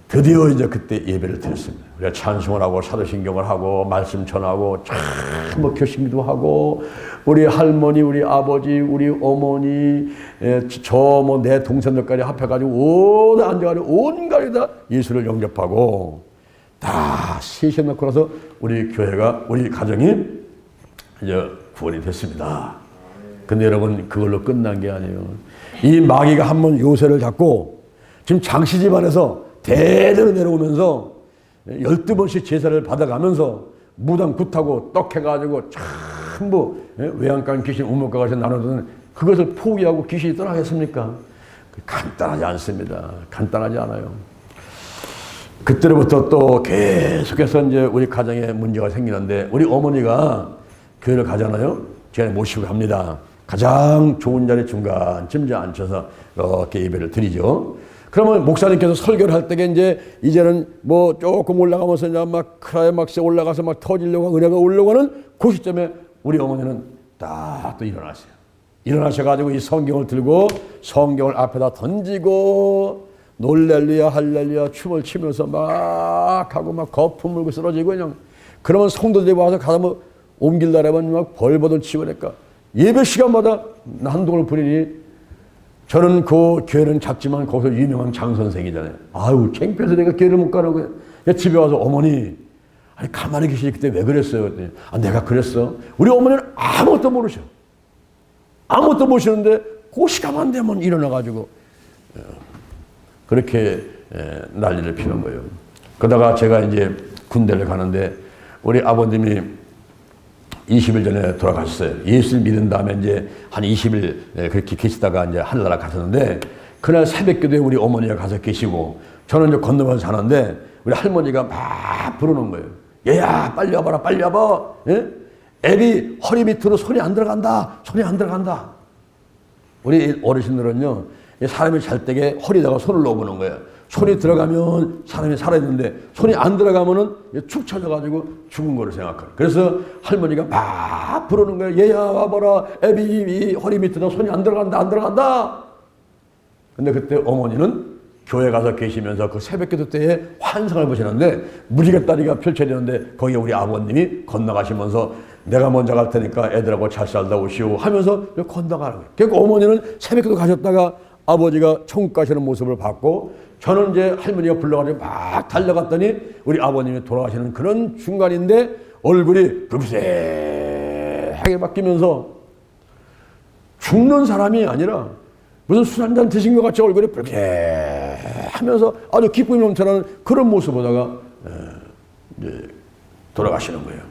드디어 이제 그때 예배를 드렸습니다. 우리가 찬송을 하고 사도신경을 하고 말씀 전하고 참 뭐 교심도 하고 우리 할머니, 우리 아버지, 우리 어머니, 저 뭐 내 동생들까지 합해가지고 온 앉아가지고 온 가족이 다 예수를 영접하고 다 셋이 놓고 나서 우리 교회가 우리 가정이 이제 구원이 됐습니다. 근데 여러분 그걸로 끝난 게 아니에요. 이 마귀가 한번 요새를 잡고 지금 장씨 집안에서 대대로 내려오면서 12번씩 제사를 받아가면서 무당 굿하고 떡 해가지고 전부 외양간 귀신 우물가 가서 나눠주는 그것을 포기하고 귀신이 떠나겠습니까? 간단하지 않습니다. 간단하지 않아요. 그때로부터 또 계속해서 이제 우리 가정에 문제가 생기는데 우리 어머니가 교회를 가잖아요. 제가 모시고 갑니다. 가장 좋은 자리 중간쯤 앉혀서 이렇게 예배를 드리죠. 그러면 목사님께서 설교를 할 때게 이제는 뭐 조금 올라가면서 이제 막 크라이막스에 올라가서 막 터지려고 은혜가 오려고 하는 그 시점에 우리 어머니는 딱 또 일어나세요. 일어나셔가지고 이 성경을 들고 성경을 앞에다 던지고 놀렐루야 할렐루야 춤을 추면서 막 하고 막 거품 물고 쓰러지고 그냥 그러면 성도들이 와서 가다 뭐 옮길라라면 막 벌벌을 치고 그러니까 예배 시간마다 난동을 부리니 저는 그 교회는 작지만 거기서 유명한 장 선생이잖아요. 아유 창피해서 내가 교회를 못 가라고 집에 와서 어머니 아니 가만히 계시지 그때 왜 그랬어요? 그랬더니 내가 그랬어. 우리 어머니는 아무것도 모르셔. 아무것도 모르시는데 그 시간만 되면 일어나가지고 그렇게 난리를 피는 거예요. 그러다가 제가 이제 군대를 가는데 우리 아버님이 20일 전에 돌아가셨어요. 예수를 믿은 다음에 이제 한 20일 그렇게 계시다가 이제 하늘나라 가셨는데 그날 새벽 기도에 우리 어머니가 가서 계시고 저는 이제 건너가서 자는데 우리 할머니가 막 부르는 거예요. 얘야 빨리 와봐라 빨리 와봐. 예? 애비 허리 밑으로 손이 안 들어간다. 손이 안 들어간다. 우리 어르신들은요 사람이 잘 때게 허리에다가 손을 넣어보는 거예요. 손이 들어가면 사람이 살아있는데 손이 안 들어가면은 축 처져가지고 죽은 거를 생각해요. 그래서 할머니가 막 부르는 거예요. 얘야 와봐라 애비 허리 밑으로 손이 안 들어간다 안 들어간다. 근데 그때 어머니는 교회 가서 계시면서 그 새벽기도 때에 환상을 보시는데 무지개 다리가 펼쳐지는데 거기에 우리 아버님이 건너가시면서 내가 먼저 갈 테니까 애들하고 잘 살다 오시오 하면서 건너가는 거예요. 그러니까 어머니는 새벽기도 가셨다가 아버지가 천국 가시는 모습을 봤고 저는 이제 할머니가 불러가지고 막 달려갔더니 우리 아버님이 돌아가시는 그런 중간인데 얼굴이 불새하게 바뀌면서 죽는 사람이 아니라 무슨 술 한잔 드신 것 같이 얼굴이 불쾌하면서 아주 기쁨이 넘쳐나는 그런 모습 보다가 이제 돌아가시는 거예요.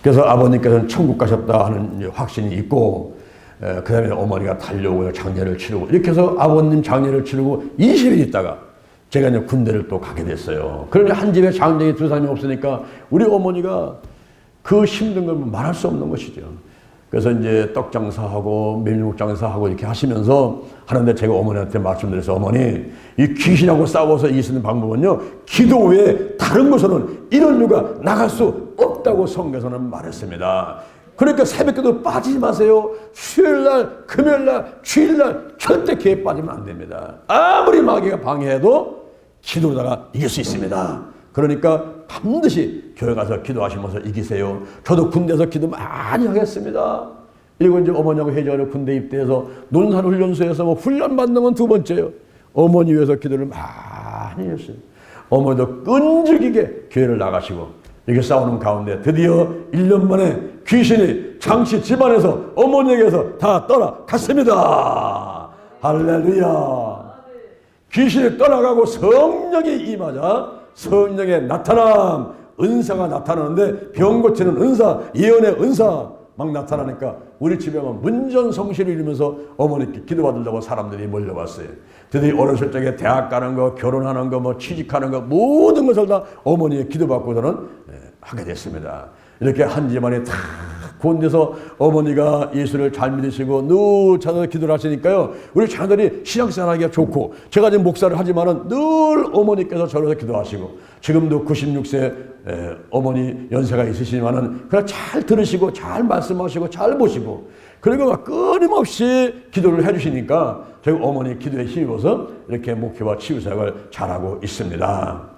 그래서 아버님께서는 천국 가셨다 하는 확신이 있고 그 다음에 어머니가 달려오고 장례를 치르고 이렇게 해서 아버님 장례를 치르고 20일 있다가 제가 이제 군대를 또 가게 됐어요. 그런데 한 집에 장정이 두 사람이 없으니까 우리 어머니가 그 힘든 걸 말할 수 없는 것이죠. 그래서 이제 떡 장사하고 밀국 장사하고 이렇게 하시면서 하는데 제가 어머니한테 말씀드려서 어머니 이 귀신하고 싸워서 이길 수 있는 방법은요 기도 외에 다른 곳에는 이런 이유가 나갈 수 없다고 성경에서는 말했습니다. 그러니까 새벽기도 빠지지 마세요. 수요일날, 금요일날, 주일날 절대 기회 빠지면 안 됩니다. 아무리 마귀가 방해해도 기도로다가 이길 수 있습니다. 그러니까 반드시 교회 가서 기도하시면서 이기세요. 저도 군대에서 기도 많이 하겠습니다. 그리고 이제 어머니하고 해적을 군대 입대해서 논산훈련소에서 뭐 훈련 받는 건 두 번째요. 어머니 위해서 기도를 많이 했어요. 어머니도 끈질기게 교회를 나가시고 이렇게 싸우는 가운데 드디어 1년 만에 귀신이 장씨 집안에서 어머니에게서 다 떠나갔습니다. 할렐루야. 귀신이 떠나가고 성령이 임하자 성령의 나타남, 은사가 나타나는데 병 고치는 은사, 예언의 은사 막 나타나니까 우리 집에만 문전성시를 이루면서 어머니께 기도받으려고 사람들이 몰려왔어요. 드디어 어렸을 적에 대학 가는 거, 결혼하는 거, 뭐 취직하는 거 모든 것을 다 어머니의 기도받고서는 하게 됐습니다. 이렇게 한 집안이 다 구원돼서 어머니가 예수를 잘 믿으시고 늘 찾아서 기도를 하시니까요. 우리 자녀들이 신앙생활하기가 좋고 제가 지금 목사를 하지만은 늘 어머니께서 저를 기도하시고 지금도 96세 어머니 연세가 있으시지만은 그냥 잘 들으시고 잘 말씀하시고 잘 보시고 그리고 끊임없이 기도를 해주시니까 저희 어머니 기도에 힘입어서 이렇게 목회와 치유사역을 잘하고 있습니다.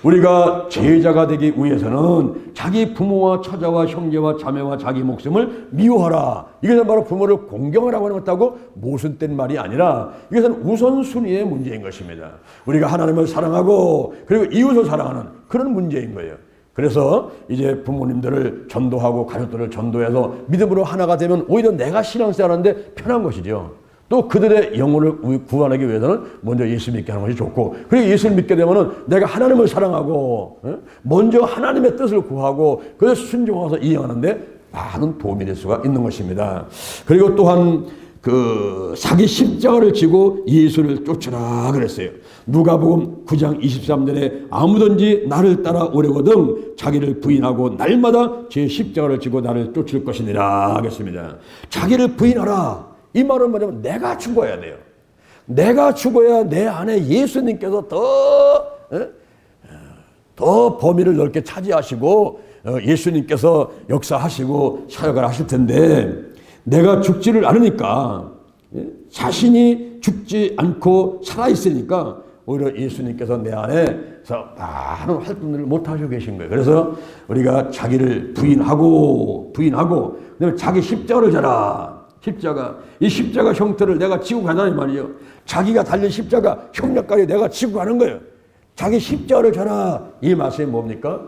우리가 제자가 되기 위해서는 자기 부모와 처자와 형제와 자매와 자기 목숨을 미워하라. 이것은 바로 부모를 공경하라고 하는 것하고 모순된 말이 아니라 이것은 우선순위의 문제인 것입니다. 우리가 하나님을 사랑하고 그리고 이웃을 사랑하는 그런 문제인 거예요. 그래서 이제 부모님들을 전도하고 가족들을 전도해서 믿음으로 하나가 되면 오히려 내가 신앙생활하는데 편한 것이죠. 또 그들의 영혼을 구원하기 위해서는 먼저 예수 믿게 하는 것이 좋고 그리고 예수를 믿게 되면은 내가 하나님을 사랑하고 먼저 하나님의 뜻을 구하고 그래서 순종해서 이행하는데 많은 도움이 될 수가 있는 것입니다. 그리고 또한 그 자기 십자가를 지고 예수를 쫓으라 그랬어요. 누가복음 9장 23절에 아무든지 나를 따라오려거든 자기를 부인하고 날마다 제 십자가를 지고 나를 쫓을 것이니라 하겠습니다. 자기를 부인하라. 이 말은 뭐냐면 내가 죽어야 돼요. 내가 죽어야 내 안에 예수님께서 더 범위를 넓게 차지하시고 예수님께서 역사하시고 사역을 하실 텐데 내가 죽지를 않으니까 자신이 죽지 않고 살아있으니까 오히려 예수님께서 내 안에서 많은 활동들을 못하시고 계신 거예요. 그래서 우리가 자기를 부인하고 그다음에 자기 십자가를 져라. 십자가, 이 십자가 형태를 내가 지고 가자는 말이에요. 자기가 달린 십자가 형량까지 내가 지고 가는 거예요. 자기 십자가를 져라. 이 말씀이 뭡니까?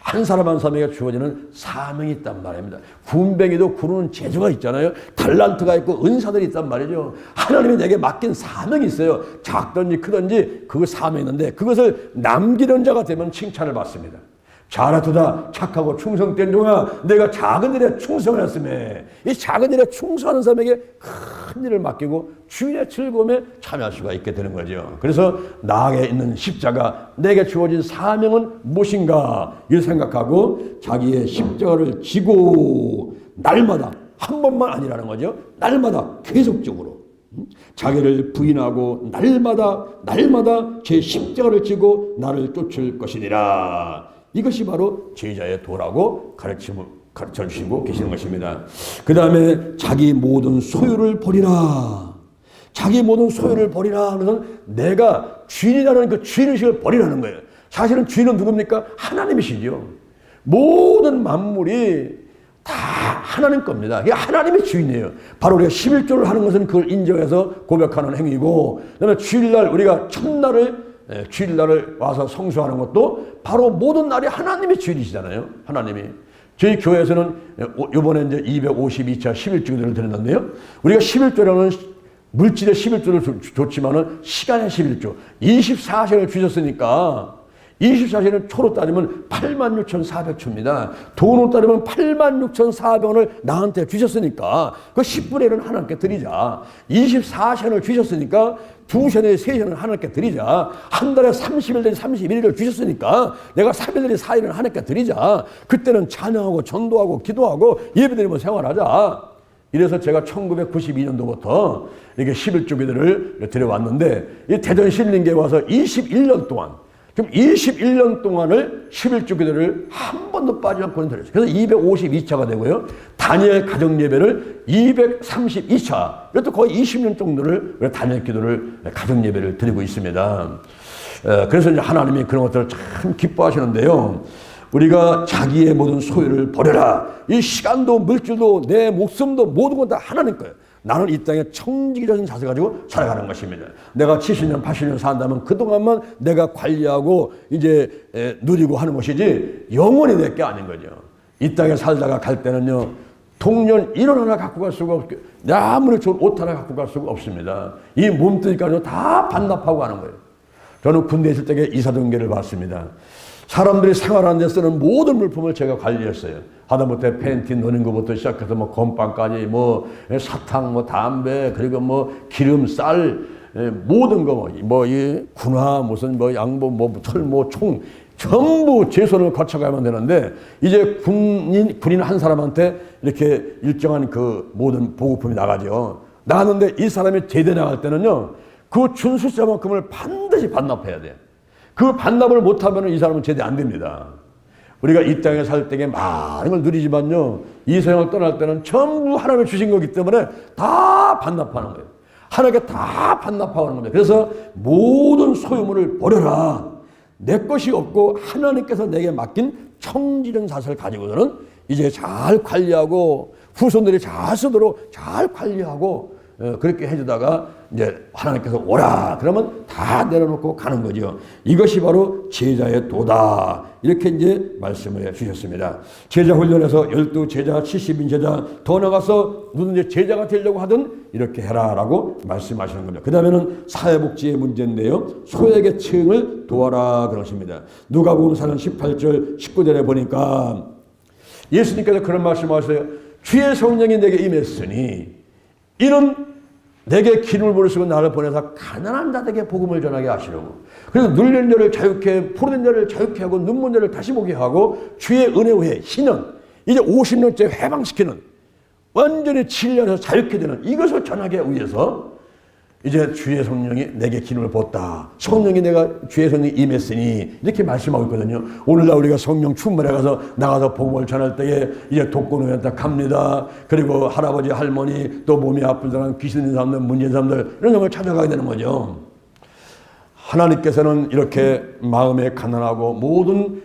한 사람 한 사람에게 주어지는 사명이 있단 말입니다. 군뱅이도 구르는 재주가 있잖아요. 달란트가 있고 은사들이 있단 말이죠. 하나님이 내게 맡긴 사명이 있어요. 작든지 크든지 그 사명이 있는데 그것을 남기는 자가 되면 칭찬을 받습니다. 잘하도다 착하고 충성된 종아 내가 작은 일에 충성하였으며 이 작은 일에 충성하는 사람에게 큰 일을 맡기고 주인의 즐거움에 참여할 수가 있게 되는 거죠. 그래서 나에게 있는 십자가 내게 주어진 사명은 무엇인가 이를 생각하고 자기의 십자가를 지고 날마다 한 번만 아니라는 거죠. 날마다 계속적으로 자기를 부인하고 날마다 제 십자가를 지고 나를 쫓을 것이니라. 이것이 바로 제자의 도라고 가르쳐 주시고 계시는 것입니다. 그 다음에 자기 모든 소유를 버리라. 자기 모든 소유를 버리라. 그래서 내가 주인이라는 그 주인의식을 버리라는 거예요. 사실은 주인은 누굽니까? 하나님이시죠. 모든 만물이 다 하나님 겁니다. 이게 하나님의 주인이에요. 바로 우리가 11조를 하는 것은 그걸 인정해서 고백하는 행위고, 그 다음에 주일날 우리가 주일날을 와서 성수하는 것도 바로 모든 날이 하나님의 주일이시잖아요. 하나님이. 저희 교회에서는 이번에 이제 252차 11조를 드렸는데요. 우리가 11조라는 물질의 11조를 줬지만은 시간의 11조, 24시간을 주셨으니까 24시간을 초로 따지면 86,400초입니다. 돈으로 따지면 86,400원을 나한테 주셨으니까 그 10분의 1은 하나님께 드리자. 24시간을 주셨으니까 2시간 내에 3시간을 하나님께 드리자. 한 달에 30일 내지 31일을 주셨으니까 내가 3일 내지 4일을 하나님께 드리자. 그때는 찬양하고 전도하고 기도하고 예배드리며 생활하자. 이래서 제가 1992년도부터 이렇게 11조 기도를 드려왔는데 이 대전 신림교에 와서 21년 동안 그럼 21년 동안을 11조 기도를 한 번도 빠지지 않고 드렸어요. 그래서 252차가 되고요. 다니엘 가정 예배를 232차. 이것도 거의 20년 정도를 다니엘 기도를 가정 예배를 드리고 있습니다. 그래서 이제 하나님이 그런 것들을 참 기뻐하시는데요. 우리가 자기의 모든 소유를 버려라. 이 시간도 물질도 내 목숨도 모든 건 다 하나님 거예요. 나는 이 땅에 청지기적인 자세 가지고 살아가는 것입니다. 내가 70년, 80년 산다면 그동안만 내가 관리하고 이제 누리고 하는 것이지 영원히 내 게 아닌 거죠. 이 땅에 살다가 갈 때는요. 동년 1원 하나 갖고 갈 수가 없고 아무리 좋은 옷 하나 갖고 갈 수가 없습니다. 이 몸뚱이까지 다 반납하고 가는 거예요. 저는 군대에 있을 때 이사동계를 봤습니다. 사람들이 생활하는 데 쓰는 모든 물품을 제가 관리했어요. 하다못해 팬티 넣는 것부터 시작해서 뭐 건빵까지 뭐 사탕 뭐 담배 그리고 뭐 기름 쌀 모든 거 뭐 이 군화 무슨 뭐 양보 뭐 철 뭐 총 전부 제 손을 거쳐가면 되는데 이제 군인 한 사람한테 이렇게 일정한 그 모든 보급품이 나가죠. 나가는데 이 사람이 제대 나갈 때는요. 그 준 숫자만큼을 반드시 반납해야 돼. 그 반납을 못하면 이 사람은 제대 안 됩니다. 우리가 이 땅에 살 때에 많은 걸 누리지만요. 이 세상을 떠날 때는 전부 하나님이 주신 거기 때문에 다 반납하는 거예요. 하나님께 다 반납하는 겁니다. 그래서 모든 소유물을 버려라. 내 것이 없고 하나님께서 내게 맡긴 청지전 자세를 가지고서는 이제 잘 관리하고 후손들이 잘 쓰도록 잘 관리하고 그렇게 해주다가 이제 하나님께서 오라 그러면 다 내려놓고 가는 거죠. 이것이 바로 제자의 도다. 이렇게 이제 말씀을 해 주셨습니다. 제자 훈련에서 12제자, 70인 제자 더 나가서 누군지 제자가 되려고 하든 이렇게 해라라고 말씀하시는 겁니다. 그 다음에는 사회복지의 문제인데요. 소외계층을 도와라 그러십니다. 누가복음 4장 18절 19절에 보니까 예수님께서 그런 말씀하세요. 주의 성령이 내게 임했으니 이는 내게 기름을 부으시고 나를 보내서 가난한 자들에게 복음을 전하게 하시려고. 그래서 눌린 자를 자유케 포로된 자를 자유케 하고 눈먼 자를 다시 보게 하고 주의 은혜 후에 희는 이제 50년째 해방시키는 완전히 진리에서 자유케 되는 이것을 전하기 위해서 이제 주의 성령이 내게 기름을 붓다. 성령이 내가 주의 성령이 임했으니 이렇게 말씀하고 있거든요. 오늘날 우리가 성령 충만해 가서 나가서 복음을 전할 때에 이제 독거노인한테 갑니다. 그리고 할아버지 할머니 또 몸이 아픈 사람 귀신 있는 사람들 문제 있는 사람들 이런 사람을 찾아가게 되는 거죠. 하나님께서는 이렇게 마음에 가난하고 모든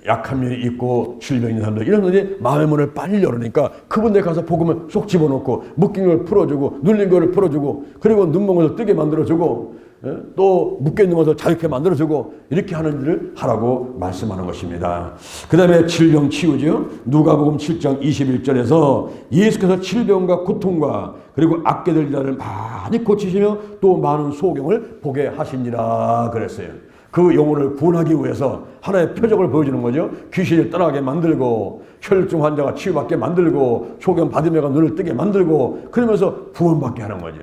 약한 면이 있고 질병 있는 사람들 이런 분들이 마음의 문을 빨리 열으니까 그분들 가서 복음을 쏙 집어넣고 묶인 걸 풀어주고 눌린 걸 풀어주고 그리고 눈먼 걸 뜨게 만들어주고 또 묶여있는 것을 자유케 만들어주고 이렇게 하는 일을 하라고 말씀하는 것입니다. 그 다음에 질병 치유죠. 누가복음 7장 21절에서 예수께서 질병과 고통과 그리고 악계들 일을 많이 고치시며 또 많은 소경을 보게 하시니라 그랬어요. 그 영혼을 구원하기 위해서 하나의 표적을 보여주는 거죠. 귀신이 떠나게 만들고 혈증 환자가 치유받게 만들고 소경 받은 애가 눈을 뜨게 만들고 그러면서 구원받게 하는 거죠.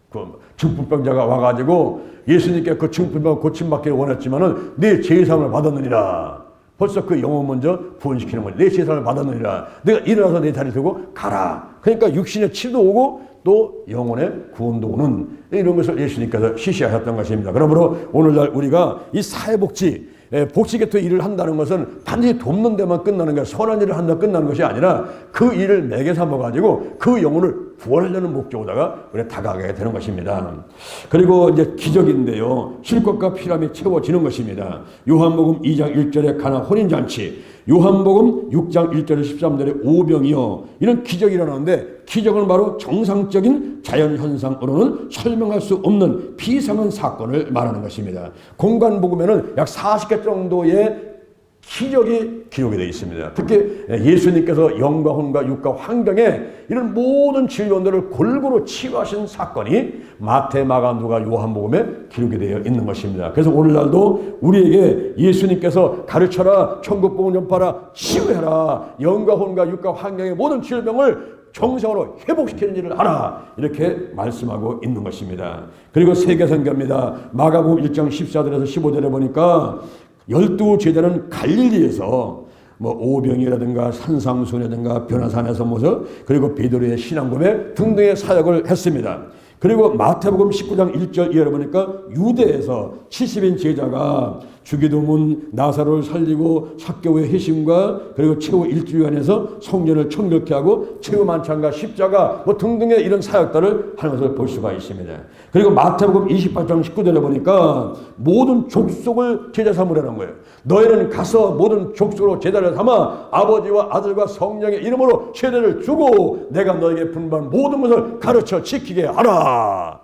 그 중풍병자가 와가지고 예수님께 그 중풍병 고침받기를 원했지만은 내 제사함을 받았느니라. 벌써 그 영혼 먼저 구원시키는 거죠. 내 제사함을 받았느니라. 내가 일어나서 내 자리에 두고 가라. 그러니까 육신의 치유도 오고 또 영혼의 구원도 오는 이런 것을 예수님께서 시시하셨던 것입니다. 그러므로 오늘날 우리가 이 사회복지 복지계토 일을 한다는 것은 단지 돕는 데만 끝나는 게 선한 일을 한다 끝나는 것이 아니라 그 일을 매개 삼아가지고 그 영혼을 구원하려는 목적으로다가 우리가 다가가게 되는 것입니다. 그리고 이제 기적인데요. 쉴 것과 필요함이 채워지는 것입니다. 요한복음 2장 1절에 가나 혼인잔치, 요한복음 6장 1절에 13절에 오병이요. 이런 기적이 일어나는데 기적은 바로 정상적인 자연현상으로는 설명할 수 없는 비상한 사건을 말하는 것입니다. 공간복음에는 약 40개 정도의 기적이 기록이 되어 있습니다. 특히 예수님께서 영과 혼과 육과 환경에 이런 모든 질병들을 골고루 치유하신 사건이 마태, 마가, 누가, 요한복음에 기록이 되어 있는 것입니다. 그래서 오늘날도 우리에게 예수님께서 가르쳐라, 천국복음 전파라, 치유해라, 영과 혼과 육과 환경의 모든 질병을 정상으로 회복시키는 일을 하라 이렇게 말씀하고 있는 것입니다. 그리고 세계선교입니다. 마가복음 1장 14절에서 15절에 보니까 12제자는 갈릴리에서 뭐 오병이라든가 산상수라든가 변화산에서 모습 그리고 베드로의 신앙고백 등등의 사역을 했습니다. 그리고 마태복음 19장 1절 이하를 보니까 유대에서 70인 제자가 주기도문 나사로를 살리고 삭개오의 회심과 그리고 최후 일주일간에서 성전을 청결케 하고 최후 만찬과 십자가 뭐 등등의 이런 사역들을 하는 것을 볼 수가 있습니다. 그리고 마태복음 28장 19절에 보니까 모든 족속을 제자 삼으라는 거예요. 너희는 가서 모든 족속으로 제자를 삼아 아버지와 아들과 성령의 이름으로 세례를 주고 내가 너에게 분부한 모든 것을 가르쳐 지키게 하라.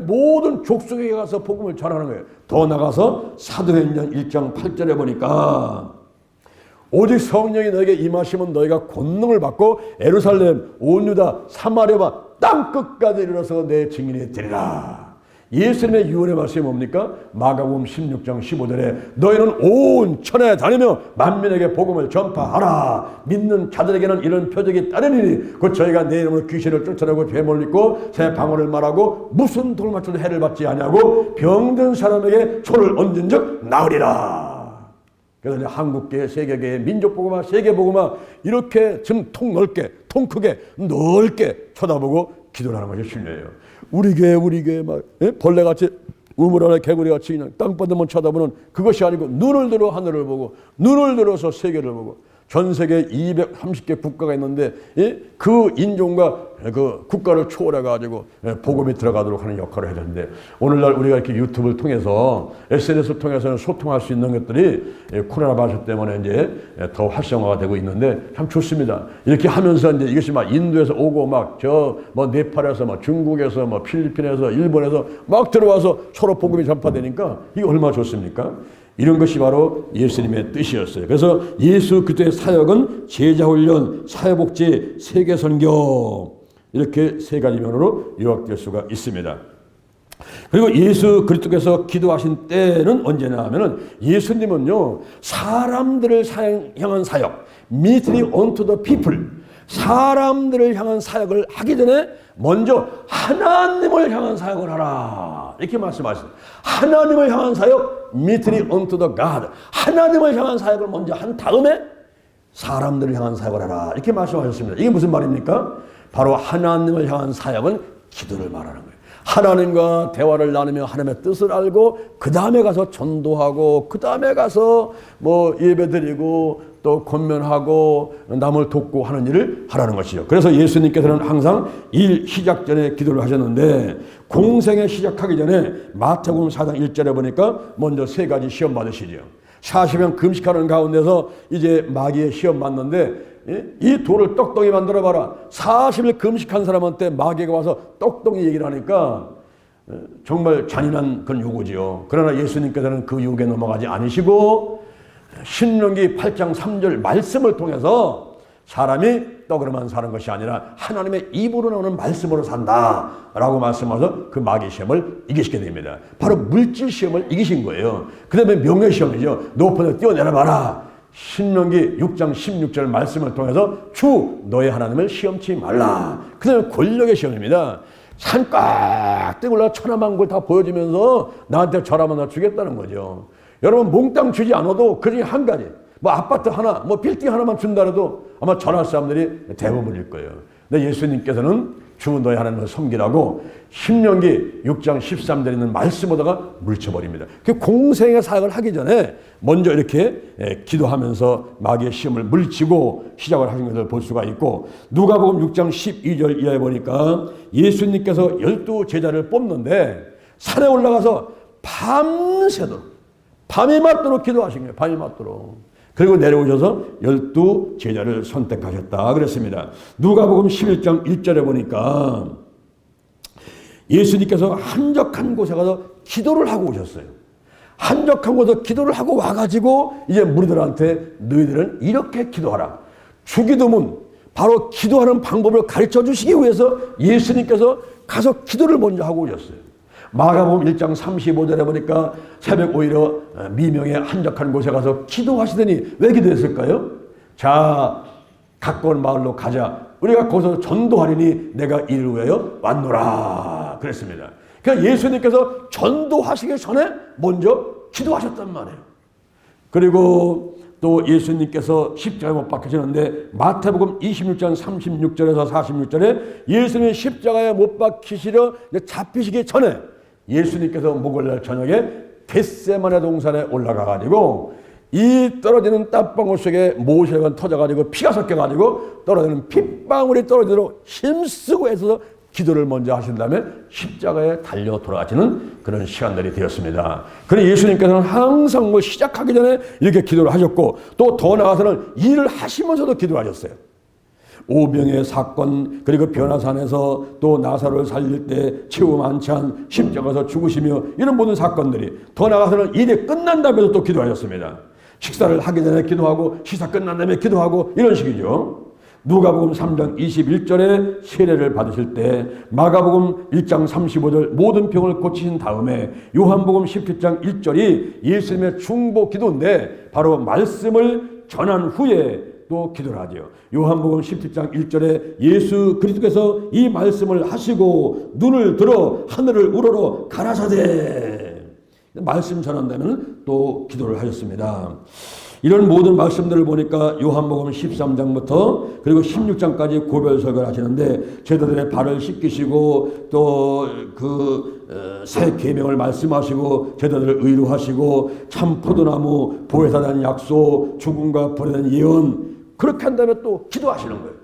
모든 족속에 가서 복음을 전하는 거예요. 더 나가서 사도행전 1장 8절에 보니까 오직 성령이 너에게 임하시면 너희가 권능을 받고 예루살렘, 온 유다, 사마리아와 땅 끝까지 이르러서 내 증인이 되리라. 예수님의 유언의 말씀이 뭡니까? 마가복음 16장 15절에 너희는 온 천하에 다니며 만민에게 복음을 전파하라. 믿는 자들에게는 이런 표적이 따르니니 곧 저희가 내 이름으로 귀신을 쫓아내고 죄를 믿고 새 방언을 말하고 무슨 돌맞춰도 해를 받지 아니하고 병든 사람에게 손을 얹은 적 나으리라. 그래서 이제 한국계, 세계계, 민족복음화, 세계복음화 이렇게 좀 통 넓게, 통 크게, 넓게 쳐다보고 기도를 하는 것이 중요해요. 우리 교회 막 벌레같이 우물 안에 개구리같이 그냥 땅바닥만 쳐다보는 그것이 아니고 눈을 들어 하늘을 보고 눈을 들어서 세계를 보고 전 세계 230개 국가가 있는데 그 인종과 그 국가를 초월해가지고 복음이 들어가도록 하는 역할을 해야 되는데 오늘날 우리가 이렇게 유튜브를 통해서 SNS를 통해서는 소통할 수 있는 것들이 코로나 바이러스 때문에 이제 더 활성화가 되고 있는데 참 좋습니다. 이렇게 하면서 이제 이것이 막 인도에서 오고 막 저 뭐 네팔에서 뭐 중국에서 뭐 필리핀에서 일본에서 막 들어와서 서로 복음이 전파되니까 이게 얼마나 좋습니까? 이런 것이 바로 예수님의 뜻이었어요. 그래서 예수 그리스도의 사역은 제자훈련, 사회복지, 세계선교 이렇게 세 가지 면으로 요약될 수가 있습니다. 그리고 예수 그리스도께서 기도하신 때는 언제냐 하면은 예수님은요 사람들을 향한 사역, ministry unto the people, 사람들을 향한 사역을 하기 전에 먼저 하나님을 향한 사역을 하라 이렇게 말씀하셨어요. 하나님을 향한 사역, ministry unto the God, 하나님을 향한 사역을 먼저 한 다음에 사람들을 향한 사역을 하라 이렇게 말씀하셨습니다. 이게 무슨 말입니까? 바로 하나님을 향한 사역은 기도를 말하는 거예요. 하나님과 대화를 나누며 하나님의 뜻을 알고 그 다음에 가서 전도하고 그 다음에 가서 뭐 예배드리고 또 권면하고 남을 돕고 하는 일을 하라는 것이죠. 그래서 예수님께서는 항상 일 시작 전에 기도를 하셨는데 공생에 시작하기 전에 마태복음 4장 1절에 보니까 먼저 세 가지 시험 받으시죠. 40년 금식하는 가운데서 이제 마귀의 시험 받는데 이 돌을 떡덩이 만들어봐라. 40일 금식한 사람한테 마귀가 와서 떡덩이 얘기를 하니까 정말 잔인한 그런 요구지요. 그러나 예수님께서는 그 유혹에 넘어가지 않으시고 신명기 8장 3절 말씀을 통해서 사람이 떡으로만 사는 것이 아니라 하나님의 입으로 나오는 말씀으로 산다라고 말씀하셔서 그 마귀 시험을 이기시게 됩니다. 바로 물질 시험을 이기신 거예요. 그 다음에 명예 시험이죠. 높은 데 뛰어내려봐라. 신명기 6장 16절 말씀을 통해서 주 너의 하나님을 시험치 말라. 그 다음에 권력의 시험입니다. 산 꽉 떼고 올라 천하만국을 다 보여주면서 나한테 절하면 나 주겠다는 거죠. 여러분 몽땅 주지 않아도 그 중에 한 가지, 뭐 아파트 하나, 뭐 빌딩 하나만 준다 해도 아마 절할 사람들이 대부분일 거예요. 근데 예수님께서는 주 너의 하나님을 섬기라고 신명기 6장 13절에 있는 말씀보다가 물쳐버립니다. 그 공생의 사역을 하기 전에 먼저 이렇게 기도하면서 마귀의 시험을 물치고 시작을 하신 것을 볼 수가 있고, 누가복음 6장 12절 이하에 보니까 예수님께서 12 제자를 뽑는데 산에 올라가서 밤새도록, 밤이 맞도록 기도하신 거예요. 밤이 맞도록. 그리고 내려오셔서 12 제자를 선택하셨다 그랬습니다. 누가복음 11장 1절에 보니까 예수님께서 한적한 곳에 가서 기도를 하고 오셨어요. 한적한 곳에서 기도를 하고 와가지고 이제 무리들한테 너희들은 이렇게 기도하라. 주기도문, 바로 기도하는 방법을 가르쳐 주시기 위해서 예수님께서 가서 기도를 먼저 하고 오셨어요. 마가복음 1장 35절에 보니까 새벽 오히려 미명에 한적한 곳에 가서 기도하시더니 왜 기도했을까요? 자, 가까운 마을로 가자. 우리가 거기서 전도하리니 내가 이를 위하여 왔노라 그랬습니다. 그러니까 예수님께서 전도하시기 전에 먼저 기도하셨단 말이에요. 그리고 또 예수님께서 십자가에 못 박히시는데 마태복음 26장 36절에서 46절에 예수님이 십자가에 못 박히시려 잡히시기 전에 예수님께서 목요일날 저녁에 겟세마네 동산에 올라가가지고 이 떨어지는 땀방울 속에 모세가 터져가지고 피가 섞여가지고 떨어지는 핏방울이 떨어지도록 힘쓰고 애써서 기도를 먼저 하신 다음에 십자가에 달려 돌아가시는 그런 시간들이 되었습니다. 그래서 예수님께서는 항상 뭐 시작하기 전에 이렇게 기도를 하셨고, 또 더 나아가서는 일을 하시면서도 기도를 하셨어요. 오병의 사건, 그리고 변화산에서 또 나사로를 살릴 때 최후 만찬, 십자가에서 죽으시며 이런 모든 사건들이, 더 나아가서는 일이 끝난 다음에도 또 기도하셨습니다. 식사를 하기 전에 기도하고 식사 끝난 다음에 기도하고 이런 식이죠. 누가복음 3장 21절에 세례를 받으실 때, 마가복음 1장 35절 모든 병을 고치신 다음에, 요한복음 17장 1절이 예수님의 중보 기도인데 바로 말씀을 전한 후에 또 기도를 하죠. 요한복음 17장 1절에 예수 그리스도께서 이 말씀을 하시고 눈을 들어 하늘을 우러러 가라사대, 말씀 전한다면 또 기도를 하셨습니다. 이런 모든 말씀들을 보니까 요한복음 13장부터 그리고 16장까지 고별설교를 하시는데, 제자들의 발을 씻기시고 또 새 계명을 말씀하시고 제자들을 의로하시고 참 포도나무, 보혜사 대한 약속, 죽음과 불에 대한 예언, 그렇게 한 다음에 또 기도하시는 거예요.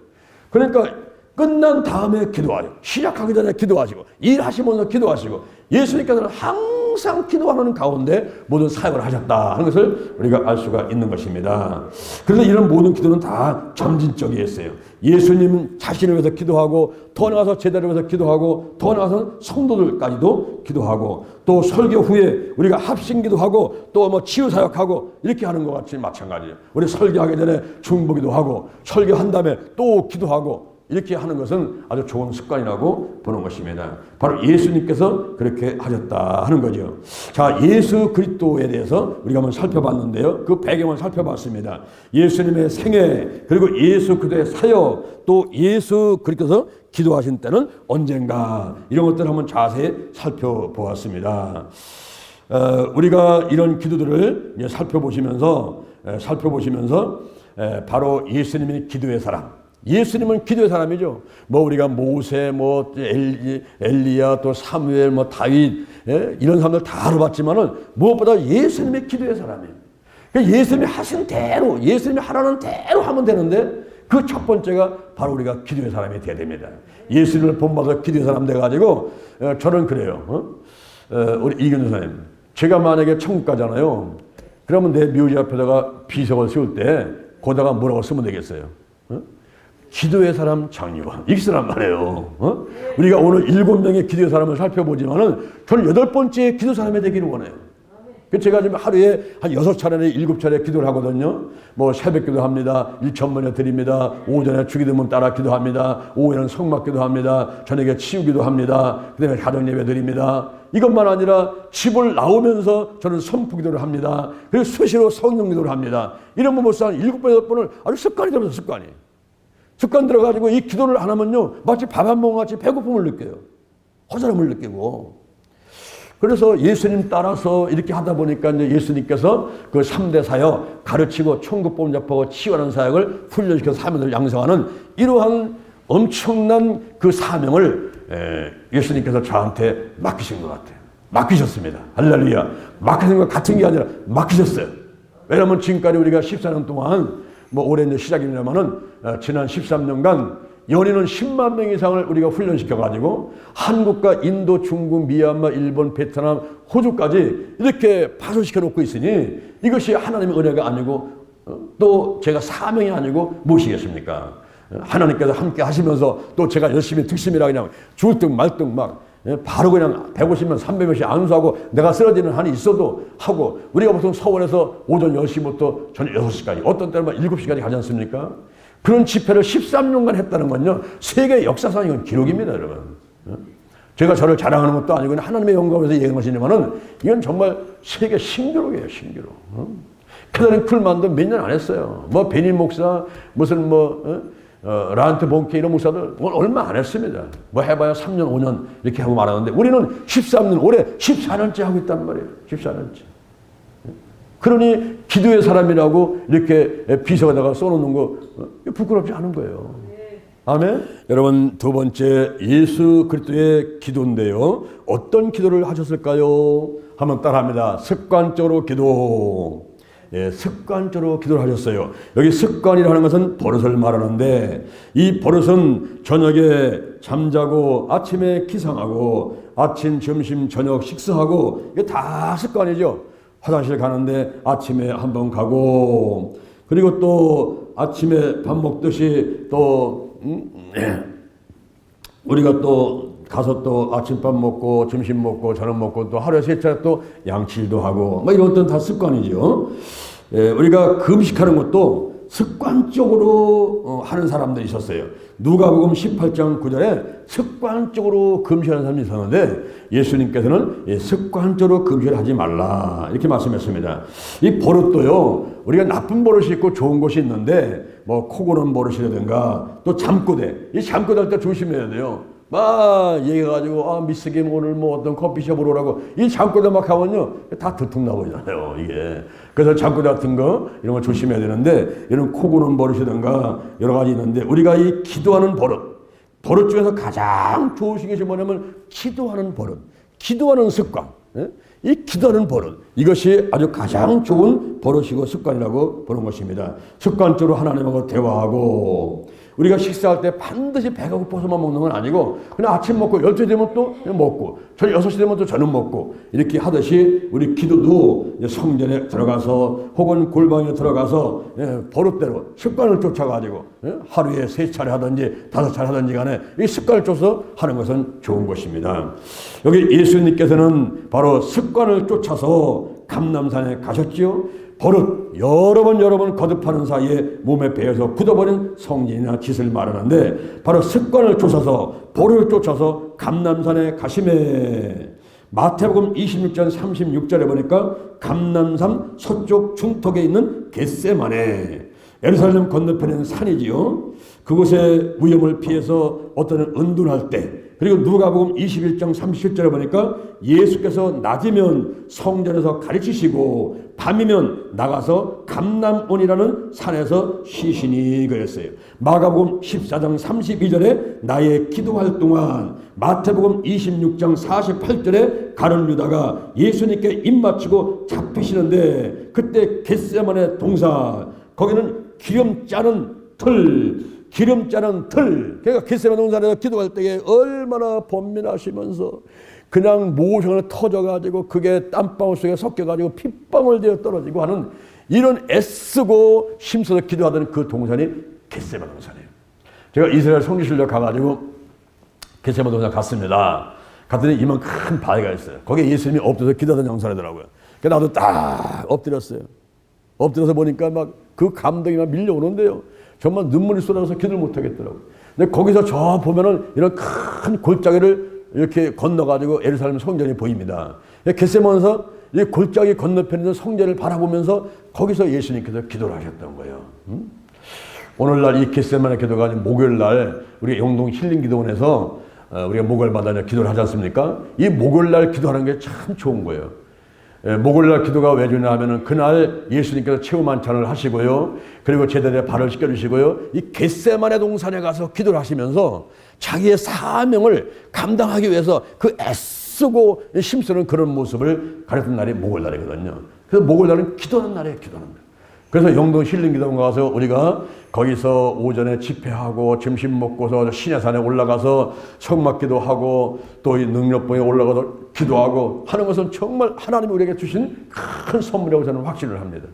그러니까 끝난 다음에 기도하시고, 시작하기 전에 기도하시고, 일하시면서 기도하시고, 예수님께서는 항상 기도하는 가운데 모든 사역을 하셨다 하는 것을 우리가 알 수가 있는 것입니다. 그래서 이런 모든 기도는 다 점진적이었어요. 예수님은 자신을 위해서 기도하고, 더 나아가서 제자를 위해서 기도하고, 더 나아가서 성도들까지도 기도하고, 또 설교 후에 우리가 합심기도 하고, 또 뭐 치유사역하고 이렇게 하는 것 같이 마찬가지예요. 우리 설교하기 전에 중보기도 하고, 설교한 다음에 또 기도하고, 이렇게 하는 것은 아주 좋은 습관이라고 보는 것입니다. 바로 예수님께서 그렇게 하셨다 하는 거죠. 자, 예수 그리스도에 대해서 우리가 한번 살펴봤는데요. 그 배경을 살펴봤습니다. 예수님의 생애, 그리고 예수 그리스도의 사역, 또 예수 그리스도께서 기도하신 때는 언젠가, 이런 것들을 한번 자세히 살펴보았습니다. 우리가 이런 기도들을 이제 살펴보시면서 바로 예수님이 기도의 사람, 예수님은 기도의 사람이죠. 뭐 우리가 모세, 뭐 엘리야, 또 사무엘, 뭐 다윗, 이런 사람들 다 알아봤지만은 무엇보다 예수님의 기도의 사람이에요. 그러니까 예수님이 하신 대로, 예수님이 하라는 대로 하면 되는데, 그 첫 번째가 바로 우리가 기도의 사람이 돼야 됩니다. 예수님을 본받아 기도의 사람 돼가지고, 저는 그래요. 우리 이근우 선생님, 제가 만약에 천국 가잖아요. 그러면 내 묘지 앞에다가 비석을 세울 때 거기다가 뭐라고 쓰면 되겠어요? 기도의 사람 장유한 이렇게 쓰란 말이에요. 우리가 오늘 7명의 기도의 사람을 살펴보지만은 저는 8번째 기도 사람이 되기를 원해요. 제가 지금 하루에 한 6차례나 7차례 기도를 하거든요. 뭐 새벽 기도합니다. 일천번에 드립니다. 오전에 주기도문 따라 기도합니다. 오후에는 성막 기도합니다. 저녁에 치유 기도합니다. 그 다음에 가정 예배 드립니다. 이것만 아니라 집을 나오면서 저는 선포 기도를 합니다. 그리고 수시로 성령 기도를 합니다. 이런 거 못써 한 7번, 8번을 아주 습관이 되면서 습관이. 습관 들어가지고 이 기도를 안 하면요. 마치 밥 한 번 같이 배고픔을 느껴요. 허전함을 느끼고. 그래서 예수님 따라서 이렇게 하다 보니까 이제 예수님께서 그 3대 사역 가르치고 천국 범접하고 치유하는 사역을 훈련시켜서 사명을 양성하는 이러한 엄청난 그 사명을 예수님께서 저한테 맡기신 것 같아요. 맡기셨습니다. 할렐루야. 맡기신 것 같은 게 아니라 맡기셨어요. 왜냐하면 지금까지 우리가 14년 동안 뭐 올해 이제 시작입니다만은 지난 13년간 연인은 10만 명 이상을 우리가 훈련시켜가지고 한국과 인도, 중국, 미얀마, 일본, 베트남, 호주까지 이렇게 파송시켜 놓고 있으니 이것이 하나님의 은혜가 아니고 또 제가 사명이 아니고 무엇이겠습니까? 하나님께서 함께 하시면서 또 제가 열심히 득심이라 그냥 죽을 듯 말 듯 막 바로 그냥 150명, 300명씩 안수하고 내가 쓰러지는 한이 있어도 하고 우리가 보통 서울에서 오전 10시부터 저녁 6시까지 어떤 때는 7시까지 가지 않습니까? 그런 집회를 13년간 했다는 건요. 세계 역사상 이건 기록입니다, 여러분. 제가 저를 자랑하는 것도 아니고 하나님의 영광에서 얘기하시지만은 이건 정말 세계 신기록이에요, 신기록. 캐서린 쿨만도 몇 년 안 했어요. 뭐 베니 목사, 무슨 라한테 본케 이런 목사들 얼마 안 했습니다. 뭐 해봐야 3년, 5년 이렇게 하고 말하는데 우리는 13년, 올해 14년째 하고 있단 말이에요. 14년째. 그러니 기도의 사람이라고 이렇게 비서에다가 써놓는 거 부끄럽지 않은 거예요. 아멘. 여러분 두 번째 예수 그리스도의 기도인데요. 어떤 기도를 하셨을까요? 한번 따라합니다. 습관적으로 기도. 예, 습관적으로 기도를 하셨어요. 여기 습관이라는 것은 버릇을 말하는데 이 버릇은 저녁에 잠자고 아침에 기상하고 아침, 점심, 저녁 식사하고 이게 다 습관이죠. 화장실 가는데 아침에 한번 가고 그리고 또 아침에 밥 먹듯이 또 우리가 또 가서 또 아침밥 먹고 점심 먹고 저녁 먹고 또 하루에 3차례 또 양치도 하고 뭐 이런 것들은 다 습관이죠. 우리가 금식하는 것도 습관적으로 하는 사람들이 있었어요. 누가복음 18장 9절에 습관적으로 금식하는 사람이 있었는데 예수님께서는 습관적으로 금식을 하지 말라 이렇게 말씀했습니다. 이 버릇도요. 우리가 나쁜 버릇이 있고 좋은 것이 있는데 뭐 코 고는 버릇이라든가 또 잠꼬대. 이 잠꼬대 할 때 조심해야 돼요. 막 얘기해가지고 미스김 오늘 뭐 어떤 커피숍으로 오라고 이 잠꼬대 막 하면요 다 들통나버리잖아요 이게. 그래서 잠꼬대 같은 거 이런 거 조심해야 되는데 이런 코 고는 버릇이든가 여러 가지 있는데 우리가 이 기도하는 버릇 중에서 가장 좋으신 것이 뭐냐면 기도하는 버릇, 기도하는 습관. 이 기도하는 버릇 이것이 아주 가장 좋은 버릇이고 습관이라고 보는 것입니다. 습관적으로 하나님하고 대화하고 우리가 식사할 때 반드시 배가 고파서만 먹는 건 아니고 그냥 아침 먹고 12시 되면 또 먹고 저녁 6시 되면 또 저녁 먹고 이렇게 하듯이 우리 기도도 성전에 들어가서 혹은 골방에 들어가서 버릇대로 습관을 쫓아가지고 하루에 3차례 하든지 5차례 하든지 간에 이 습관을 쫓아서 하는 것은 좋은 것입니다. 여기 예수님께서는 바로 습관을 쫓아서 감람산에 가셨지요. 버릇 여러 번 거듭하는 사이에 몸에 배어서 굳어버린 성질이나 짓을 말하는데 바로 습관을 쫓아서 버릇을 쫓아서 감람산에 가심에 마태복음 26장 36절에 보니까 감람산 서쪽 중턱에 있는 겟세마네 예루살렘 건너편에는 산이지요. 그곳의 위험을 피해서 어떤 은둔할 때 그리고 누가복음 21장 37절에 보니까 예수께서 낮이면 성전에서 가르치시고 밤이면 나가서 감람원이라는 산에서 쉬시니 그랬어요. 마가복음 14장 32절에 나의 기도할 동안 마태복음 26장 48절에 가룟 유다가 예수님께 입맞추고 잡히시는데 그때 겟세마네 동산 거기는 기름 짜는 틀. 그러니까 겟세마네 동산에서 기도할 때에 얼마나 번민하시면서 그냥 모성을 터져가지고 그게 땀방울 속에 섞여가지고 핏방울 되어 떨어지고 하는 이런 애쓰고 힘써서 기도하던 그 동산이 겟세마네 동산이에요. 제가 이스라엘 성지순례 가가지고 겟세마네 동산 갔습니다. 갔더니 이만큼 바위가 있어요. 거기에 예수님이 엎드려서 기도하던 영상이더라고요. 그래서 나도 딱 엎드렸어요. 엎드려서 보니까 막 그 감동이 막 밀려오는데요. 정말 눈물이 쏟아져서 기도를 못 하겠더라고요. 근데 거기서 저 보면은 이런 큰 골짜기를 이렇게 건너가지고 예루살렘 성전이 보입니다. 겟세마네에서 이 골짜기 건너편에 있는 성전을 바라보면서 거기서 예수님께서 기도를 하셨던 거예요. 오늘날 이 겟세마네 기도가 목요일날 우리 영동 힐링기도원에서 우리가 목요일마다 기도를 하지 않습니까? 이 목요일날 기도하는 게 참 좋은 거예요. 목요일날 기도가 왜 좋냐 하면은 그날 예수님께서 최후 만찬을 하시고요. 그리고 제자들의 발을 씻겨주시고요. 이 겟세마네 동산에 가서 기도를 하시면서 자기의 사명을 감당하기 위해서 그 애쓰고 힘쓰는 그런 모습을 가르쳤던 날이 목요일날이거든요. 그래서 목요일날은 기도하는 날이에요. 기도하는 날. 그래서 영동 힐링기도원 가서 우리가 거기서 오전에 집회하고 점심 먹고서 신야산에 올라가서 성막기도 하고 또 이 능력봉에 올라가서 기도하고 하는 것은 정말 하나님이 우리에게 주신 큰 선물이라고 저는 확신을 합니다.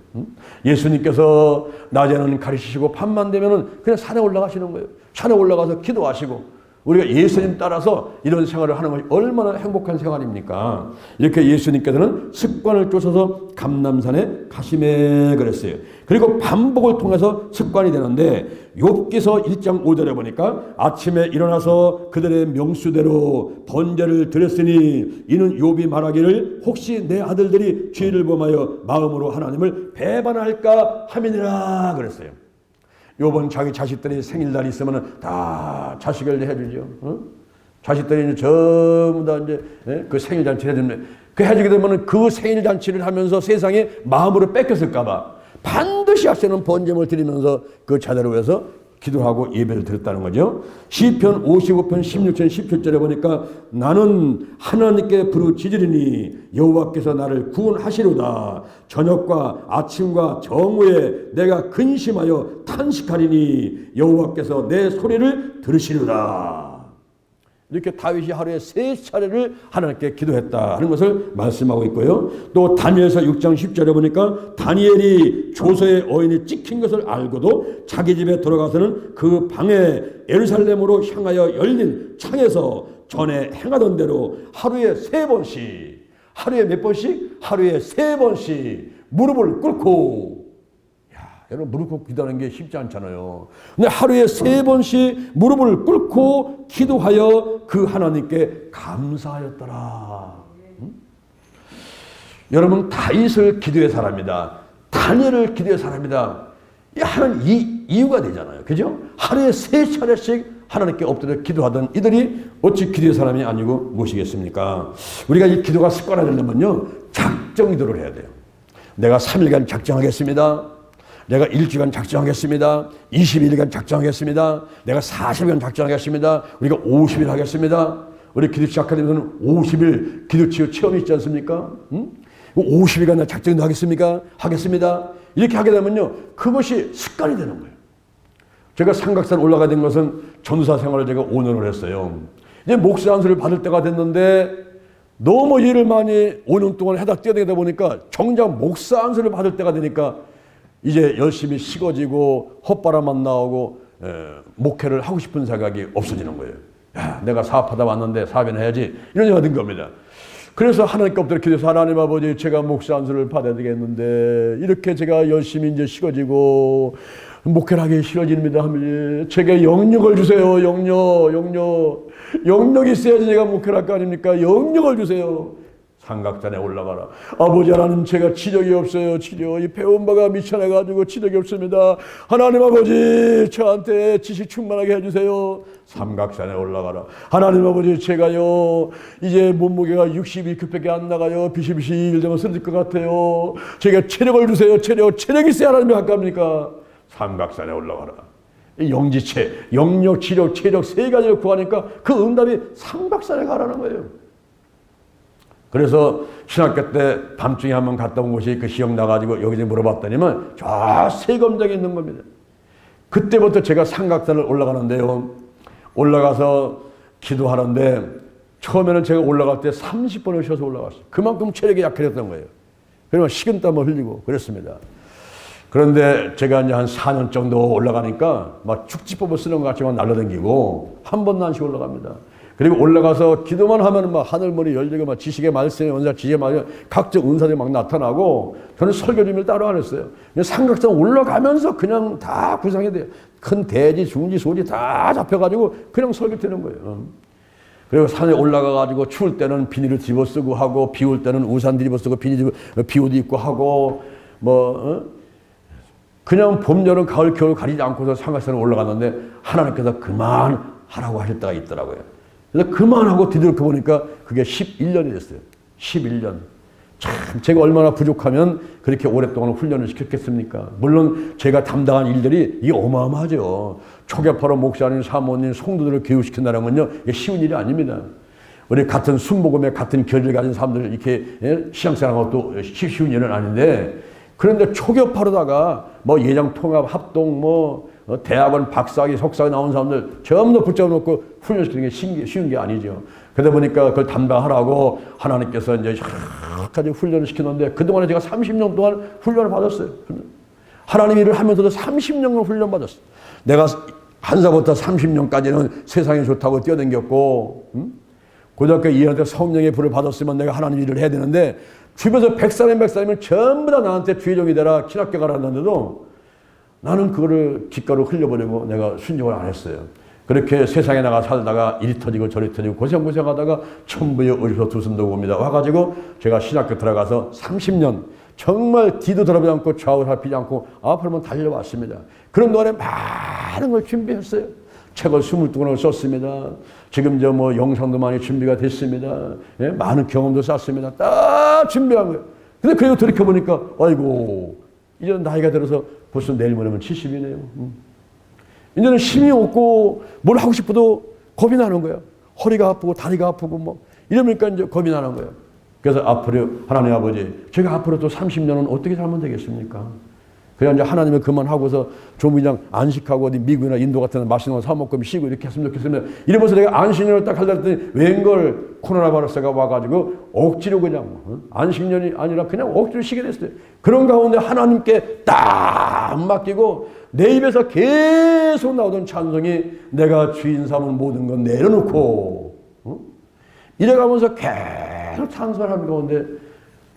예수님께서 낮에는 가르치시고 밤만 되면은 그냥 산에 올라가시는 거예요. 산에 올라가서 기도하시고 우리가 예수님 따라서 이런 생활을 하는 것이 얼마나 행복한 생활입니까? 이렇게 예수님께서는 습관을 쫓아서 감람산에 가시매 그랬어요. 그리고 반복을 통해서 습관이 되는데 욥기서 1장 5절에 보니까 아침에 일어나서 그들의 명수대로 번제를 드렸으니 이는 욥이 말하기를 혹시 내 아들들이 죄를 범하여 마음으로 하나님을 배반할까 함이니라 그랬어요. 요번 자기 자식들이 생일날이 있으면 다 자식을 해주죠. 자식들이 전부 다 이제 그 생일잔치를 해줍니다. 그 해주게 되면 그 생일잔치를 하면서 세상에 마음으로 뺏겼을까봐 반드시 하시는 번제물 드리면서 그 자녀를 위해서 기도하고 예배를 드렸다는 거죠. 시편 55편 16절 17절에 보니까 나는 하나님께 부르짖으리니 여호와께서 나를 구원하시리로다. 저녁과 아침과 정오에 내가 근심하여 탄식하리니 여호와께서 내 소리를 들으시리로다. 이렇게 다윗이 하루에 3차례를 하나님께 기도했다 하는 것을 말씀하고 있고요. 또 다니엘서 6장 10절에 보니까 다니엘이 조서의 어인이 찍힌 것을 알고도 자기 집에 들어가서는 그 방에 예루살렘으로 향하여 열린 창에서 전에 행하던 대로 하루에 3번씩 하루에 몇 번씩? 하루에 3번씩 무릎을 꿇고 여러분 무릎 꿇고 기도하는 게 쉽지 않잖아요. 근데 하루에 3번씩 무릎을 꿇고 기도하여 그 하나님께 감사하였더라. 여러분 다윗을 기도의 사람이다. 다니엘을 기도의 사람이다. 하는 이유가 되잖아요. 그죠? 하루에 3차례씩 하나님께 엎드려 기도하던 이들이 어찌 기도의 사람이 아니고 무엇이겠습니까? 우리가 이 기도가 습관화되려면요. 작정 기도를 해야 돼요. 내가 3일간 작정하겠습니다. 내가 1주간 작정하겠습니다. 20일간 작정하겠습니다. 내가 40일 작정하겠습니다. 우리가 50일 하겠습니다. 우리 기도 시작하면서는 50일 기도치유 체험이 있지 않습니까? 50일간 나 작정도 하겠습니까? 하겠습니다. 이렇게 하게 되면요. 그것이 습관이 되는 거예요. 제가 삼각산 올라가야 된 것은 전도사 생활을 제가 5년을 했어요. 이제 목사 안수를 받을 때가 됐는데 너무 일을 많이 5년 동안 해다 뛰어다니다 보니까 정작 목사 안수를 받을 때가 되니까 이제 열심히 식어지고 헛바람만 나오고 목회를 하고 싶은 생각이 없어지는 거예요. 야, 내가 사업하다 왔는데 사업이나 해야지 이런 생각이 든 겁니다. 그래서 하나님께 엎드려 기도해서 하나님 아버지 제가 목사 안수를 받아야 되겠는데 이렇게 제가 열심히 이제 식어지고 목회를 하기 싫어집니다 하면 제게 영력을 주세요. 영력이 있어야지 제가 목회를 할 거 아닙니까? 영력을 주세요. 삼각산에 올라가라. 아버지 하나님 제가 치력이 없어요. 이 배운 바가 미천해가지고 치력이 없습니다. 하나님 아버지 저한테 지식 충만하게 해주세요. 삼각산에 올라가라. 하나님 아버지 제가요 이제 몸무게가 62kg밖에 안 나가요. 비실비실 일되면 쓰러질 것 같아요. 제가 체력을 주세요. 체력이 있어야 하나님이 할 겁니까? 삼각산에 올라가라. 영지체, 영력, 치력, 체력 3가지를 구하니까 그 응답이 삼각산에 가라는 거예요. 그래서 신학교 때 밤중에 한번 갔다 온 곳이 그 시험 나가지고 여기저기 물어봤더니만 저 세검장에 있는 겁니다. 그때부터 제가 삼각산을 올라가는데요. 올라가서 기도하는데 처음에는 제가 올라갈 때 30번을 쉬어서 올라갔어요. 그만큼 체력이 약해졌던 거예요. 그러면 식은땀을 흘리고 그랬습니다. 그런데 제가 이제 한 4년 정도 올라가니까 막 축지법을 쓰는 것 같지만 날라다니고 한 번도 안 쉬고 올라갑니다. 그리고 올라가서 기도만 하면 막 하늘머리 열리고 막 지식의 말씀에 원사 지혜 말씀 각종 은사들이 막 나타나고 저는 설교 준비를 따로 안 했어요. 그냥 삼각산 올라가면서 그냥 다 구상이 돼요. 큰 대지, 중지, 소지 다 잡혀가지고 그냥 설교 되는 거예요. 그리고 산에 올라가가지고 추울 때는 비닐을 뒤집어 쓰고 하고 비 올 때는 우산 뒤집어 쓰고 비옷 입고 하고 그냥 봄, 여름, 가을, 겨울 가리지 않고서 삼각산에 올라갔는데 하나님께서 그만하라고 하실 때가 있더라고요. 그래서 그만하고 뒤돌아보니까 보니까 그게 11년이 됐어요. 11년. 참 제가 얼마나 부족하면 그렇게 오랫동안 훈련을 시켰겠습니까? 물론 제가 담당한 일들이 이게 어마어마하죠. 초계파로 목사님, 사모님, 성도들을 교육시킨다는 건요, 이게 쉬운 일이 아닙니다. 우리 같은 순복음에 같은 결을 가진 사람들 이렇게 신앙생활하고 또 쉬운 일은 아닌데, 그런데 초계파로다가 뭐 예장 통합 합동 대학원 박사학위 석사학위 나온 사람들 전부 붙잡아 놓고 훈련시키는 게 쉬운 게 아니죠. 그러다 보니까 그걸 담당하라고 하나님께서 이제 여러 가지 훈련을 시키는데 그동안에 제가 30년 동안 훈련을 받았어요. 하나님 일을 하면서도 30년을 훈련 받았어요. 내가 한사부터 30년까지는 세상이 좋다고 뛰어다녔고 고등학교 2학년 때 성령의 불을 받았으면 내가 하나님 일을 해야 되는데 주변에서 100사람이면 전부 다 나한테 주의종이 되라 신학교 가라 했는데도 나는 그거를 귓가로 흘려버리고 내가 순종을 안 했어요. 그렇게 세상에 나가 살다가 이리 터지고 저리 터지고 고생하다가 천부의 의리서 두 손 들고 옵니다. 와가지고 제가 신학교 들어가서 30년 정말 뒤도 돌아보지 않고 좌우 살피지 않고 앞으로만 달려왔습니다. 그런 동안에 많은 걸 준비했어요. 책을 22권을 썼습니다. 지금 영상도 많이 준비가 됐습니다. 예? 많은 경험도 쌓습니다. 다 준비한 거예요. 근데 그래도 돌이켜보니까 아이고 이제 나이가 들어서 벌써 내일 모레면 70이네요. 이제는 힘이 없고 뭘 하고 싶어도 겁이 나는 거야. 허리가 아프고 다리가 아프고 이러니까 이제 겁이 나는 거예요. 그래서 앞으로 하나님 아버지 제가 앞으로 또 30년은 어떻게 살면 되겠습니까? 그래야 이제 하나님을 그만하고서 좀 그냥 안식하고 어디 미국이나 인도 같은 데 맛있는 거 사 먹고 쉬고 이렇게 했으면 좋겠습니다. 이러면서 내가 안식년을 딱 하려고 했더니 웬걸 코로나 바이러스가 와가지고 억지로 그냥 안식년이 아니라 그냥 억지로 쉬게 됐어요. 그런 가운데 하나님께 딱 맡기고 내 입에서 계속 나오던 찬송이 내가 주인 삼은 모든 건 내려놓고 이래가면서 계속 찬송하는 가운데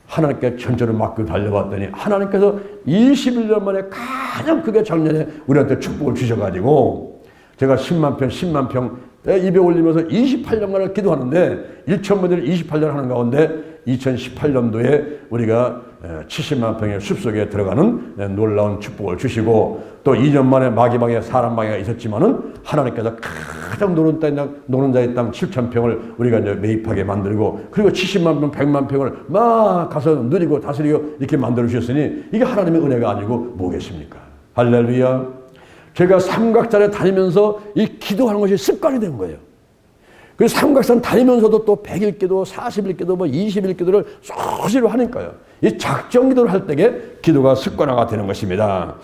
하나님께 전체를 맡기고 달려봤더니 하나님께서 21년 만에 가장 크게 작년에 우리한테 축복을 주셔가지고 제가 10만 평 입에 올리면서 28년간을 기도하는데 1,000번을 28년 하는 가운데 2018년도에 우리가 70만 평의 숲속에 들어가는 놀라운 축복을 주시고 또 2년 만에 마지막에 사람 방해가 있었지만은 하나님께서 가장 노는 자의 땅 7,000평을 우리가 이제 매입하게 만들고 그리고 70만 평, 100만 평을 막 가서 누리고 다스리고 이렇게 만들어 주셨으니 이게 하나님의 은혜가 아니고 뭐겠습니까? 할렐루야. 제가 삼각산에 다니면서 이 기도하는 것이 습관이 된 거예요. 그 삼각산 다니면서도 또 100일 기도, 40일 기도, 20일 기도를 수시로 하니까요. 이 작정 기도를 할 때에 기도가 습관화가 되는 것입니다.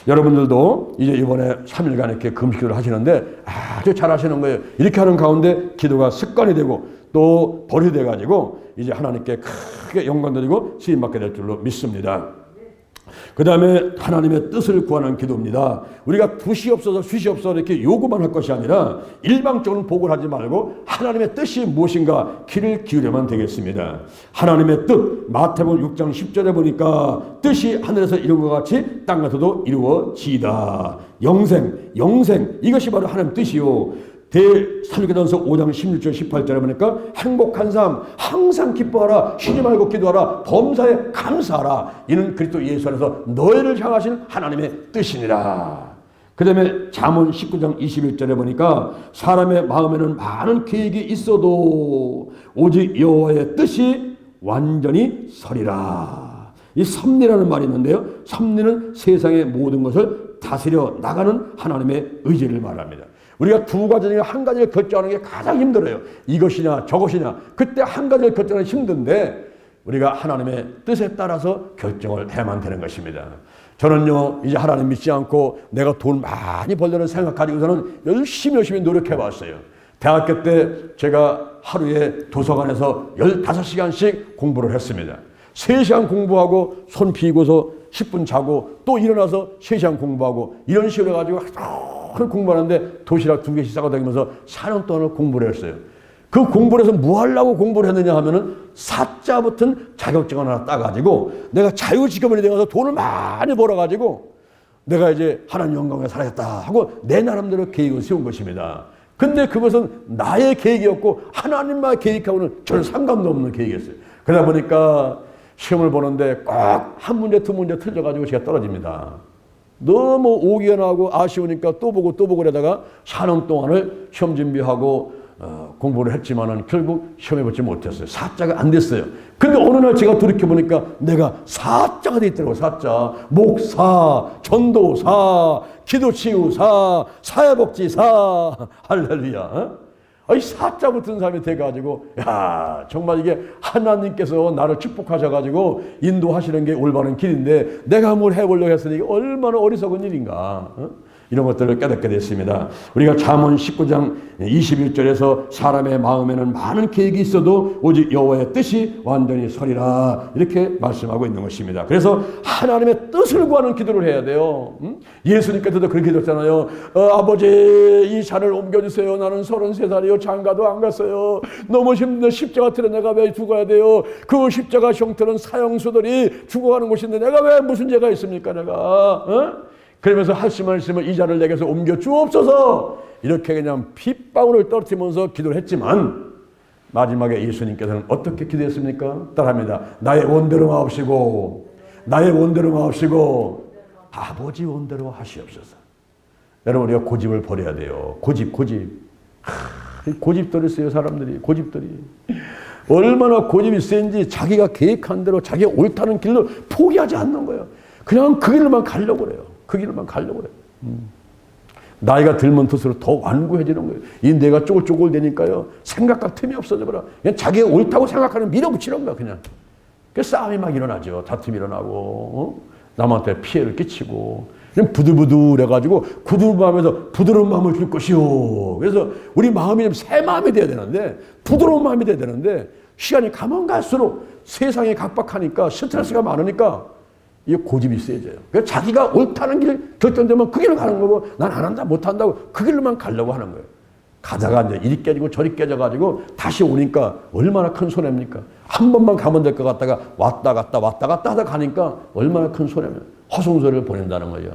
여러분들도 이제 이번에 3일간 이렇게 금식 기도를 하시는데 아주 잘 하시는 거예요. 이렇게 하는 가운데 기도가 습관이 되고 또 벌이 돼가지고 이제 하나님께 크게 영광 드리고 쓰임받게 될 줄로 믿습니다. 그 다음에 하나님의 뜻을 구하는 기도입니다. 우리가 붓이 없어서 숱이 없어서 이렇게 요구만 할 것이 아니라 일방적으로 보고를 하지 말고 하나님의 뜻이 무엇인가 귀를 기울여만 되겠습니다. 하나님의 뜻 마태복음 6장 10절에 보니까 뜻이 하늘에서 이룬 것 같이 땅에서도 이루어지이다. 영생 이것이 바로 하나님의 뜻이요. 대살리기전서 5장 16절 18절에 보니까 행복한 삶 항상 기뻐하라 쉬지 말고 기도하라 범사에 감사하라 이는 그리스도 예수 안에서 너희를 향하신 하나님의 뜻이니라. 그 다음에 잠언 19장 21절에 보니까 사람의 마음에는 많은 계획이 있어도 오직 여호와의 뜻이 완전히 서리라. 이 섭리라는 말이 있는데요, 섭리는 세상의 모든 것을 다스려 나가는 하나님의 의지를 말합니다. 우리가 두 가지 중에 한 가지를 결정하는 게 가장 힘들어요. 이것이냐 저것이냐. 그때 한 가지를 결정하는 힘든데 우리가 하나님의 뜻에 따라서 결정을 해야만 되는 것입니다. 저는요 이제 하나님 믿지 않고 내가 돈 많이 벌려는 생각 가지고서는 열심히 노력해 봤어요. 대학교 때 제가 하루에 도서관에서 15시간씩 공부를 했습니다. 3시간 공부하고 손 비고서 10분 자고 또 일어나서 3시간 공부하고 이런 식으로 해가지고 하루 공부하는데 도시락 2개씩 싸가다니면서 4년 동안을 공부를 했어요. 그 공부를 해서 뭐 하려고 공부를 했느냐 하면은 사자 붙은 자격증 하나 따가지고 내가 자유직업인이 되어서 돈을 많이 벌어가지고 내가 이제 하나님 영광에 살아야겠다 하고 내 나름대로 계획을 세운 것입니다. 근데 그것은 나의 계획이었고 하나님만 계획하고는 전혀 상관도 없는 계획이었어요. 그러다 보니까 시험을 보는데 꼭 한 문제, 2문제 틀려가지고 제가 떨어집니다. 너무 오기연하고 아쉬우니까 또 보고 그러다가 4년 동안을 시험 준비하고 공부를 했지만은 결국 시험에 붙지 못했어요. 사자가 안 됐어요. 근데 어느 날 제가 돌이켜보니까 내가 사자가 돼 있더라고요. 사자. 목사, 전도사, 기도치유사, 사회복지사. 할렐루야. 이 사자 붙은 사람이 돼가지고 야 정말 이게 하나님께서 나를 축복하셔가지고 인도하시는 게 올바른 길인데 내가 뭘 해보려고 했으니 이게 얼마나 어리석은 일인가. 이런 것들을 깨닫게 됐습니다. 우리가 잠언 19장 21절에서 사람의 마음에는 많은 계획이 있어도 오직 여호와의 뜻이 완전히 서리라 이렇게 말씀하고 있는 것입니다. 그래서 하나님의 뜻을 구하는 기도를 해야 돼요. 예수님께서도 그렇게 기도했잖아요. 아버지 이 잔을 옮겨주세요. 나는 33살이요. 장가도 안 갔어요. 너무 힘든데 십자가 틀에 내가 왜 죽어야 돼요. 그 십자가 형태는 사형수들이 죽어가는 곳인데 내가 왜 무슨 죄가 있습니까 내가. 그러면서 하시면 이 잔을 내게서 옮겨 주옵소서 이렇게 그냥 핏방울을 떨어뜨리면서 기도를 했지만 마지막에 예수님께서는 어떻게 기도했습니까? 따라합니다. 나의 원대로 마옵시고 나의 원대로 마옵시고 아버지 원대로 하시옵소서. 여러분 우리가 고집을 버려야 돼요. 고집들이 있어요. 사람들이 고집들이 얼마나 고집이 센지 자기가 계획한 대로 자기가 옳다는 길로 포기하지 않는 거예요. 그냥 그 길로만 가려고 그래요. 그 길만 가려고 그래. 나이가 들면 들수록 더 완고해지는 거예요. 이 뇌가 쪼글쪼글 되니까요. 생각과 틈이 없어져 버려. 그냥 자기가 옳다고 생각하는 밀어붙이는 거야, 그냥. 그 싸움이 막 일어나죠. 다툼이 일어나고, 남한테 피해를 끼치고. 그냥 부들부들해가지고 굳은 마음에서 부드러운 마음을 줄 것이요. 그래서 우리 마음이 새 마음이 돼야 되는데, 부드러운 마음이 돼야 되는데, 시간이 가면 갈수록 세상이 각박하니까 스트레스가 많으니까 이게 고집이 세져요. 그래서 자기가 옳다는 길 결정되면 그 길로 가는 거고 난 안 한다 못한다고 그 길로만 가려고 하는 거예요. 가다가 이제 이리 깨지고 저리 깨져가지고 다시 오니까 얼마나 큰 손해입니까? 한 번만 가면 될 것 같다가 왔다 갔다 하다 가니까 얼마나 큰 손해입니까? 허송소리를 보낸다는 거예요.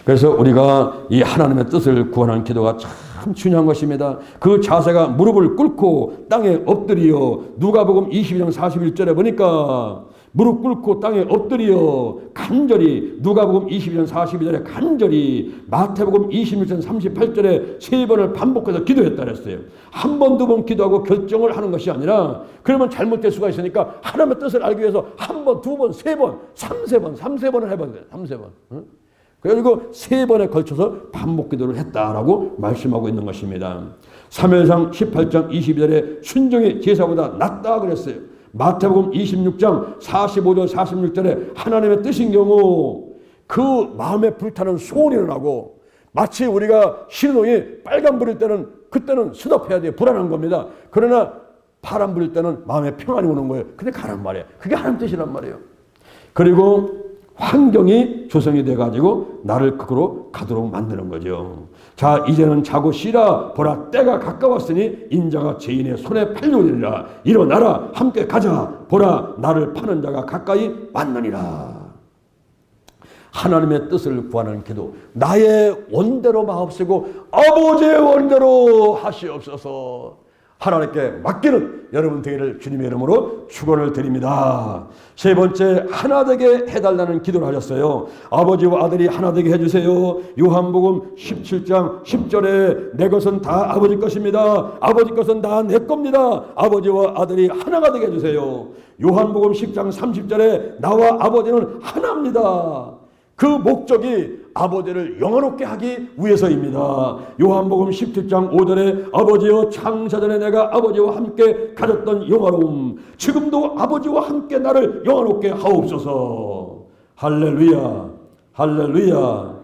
그래서 우리가 이 하나님의 뜻을 구하는 기도가 참 중요한 것입니다. 그 자세가 무릎을 꿇고 땅에 엎드려 누가복음 22장 41절에 보니까 무릎 꿇고 땅에 엎드려 간절히 누가복음 22장 42절에 간절히 마태복음 26장 38절에 3번을 반복해서 기도했다 그랬어요. 한 번, 2번 기도하고 결정을 하는 것이 아니라 그러면 잘못될 수가 있으니까 하나님의 뜻을 알기 위해서 한 번, 2번, 3번, 3세번을 해봐야 돼요. 3세번. 그리고 3번에 걸쳐서 반복 기도를 했다라고 말씀하고 있는 것입니다. 사무엘상 18장 22절에 순종이 제사보다 낫다 그랬어요. 마태복음 26장 45절 46절에 하나님의 뜻인 경우 그 마음에 불타는 소원이 일어나고 마치 우리가 신호에 빨간 불일 때는 그때는 스톱해야 돼요. 불안한 겁니다. 그러나 파란 불일 때는 마음에 평안이 오는 거예요. 근데 가란 말이에요. 그게 하나님 뜻이란 말이에요. 그리고 환경이 조성이 돼가지고 나를 그거로 가도록 만드는 거죠. 자 이제는 자고 쉬라 보라 때가 가까웠으니 인자가 죄인의 손에 팔려오리라. 일어나라 함께 가자 보라 나를 파는 자가 가까이 왔느니라. 하나님의 뜻을 구하는 기도. 나의 원대로 마옵시고 아버지의 원대로 하시옵소서. 하나님께 맡기는 여러분 되기를 주님의 이름으로 축원을 드립니다. 세 번째, 하나 되게 해달라는 기도를 하셨어요. 아버지와 아들이 하나 되게 해주세요. 요한복음 17장 10절에 내 것은 다 아버지 것입니다. 아버지 것은 다 내 겁니다. 아버지와 아들이 하나가 되게 해주세요. 요한복음 10장 30절에 나와 아버지는 하나입니다. 그 목적이 아버지를 영원롭게 하기 위해서입니다. 요한복음 17장 5절에 아버지여 창세전에 내가 아버지와 함께 가졌던 영화로움 지금도 아버지와 함께 나를 영원롭게 하옵소서. 할렐루야 할렐루야.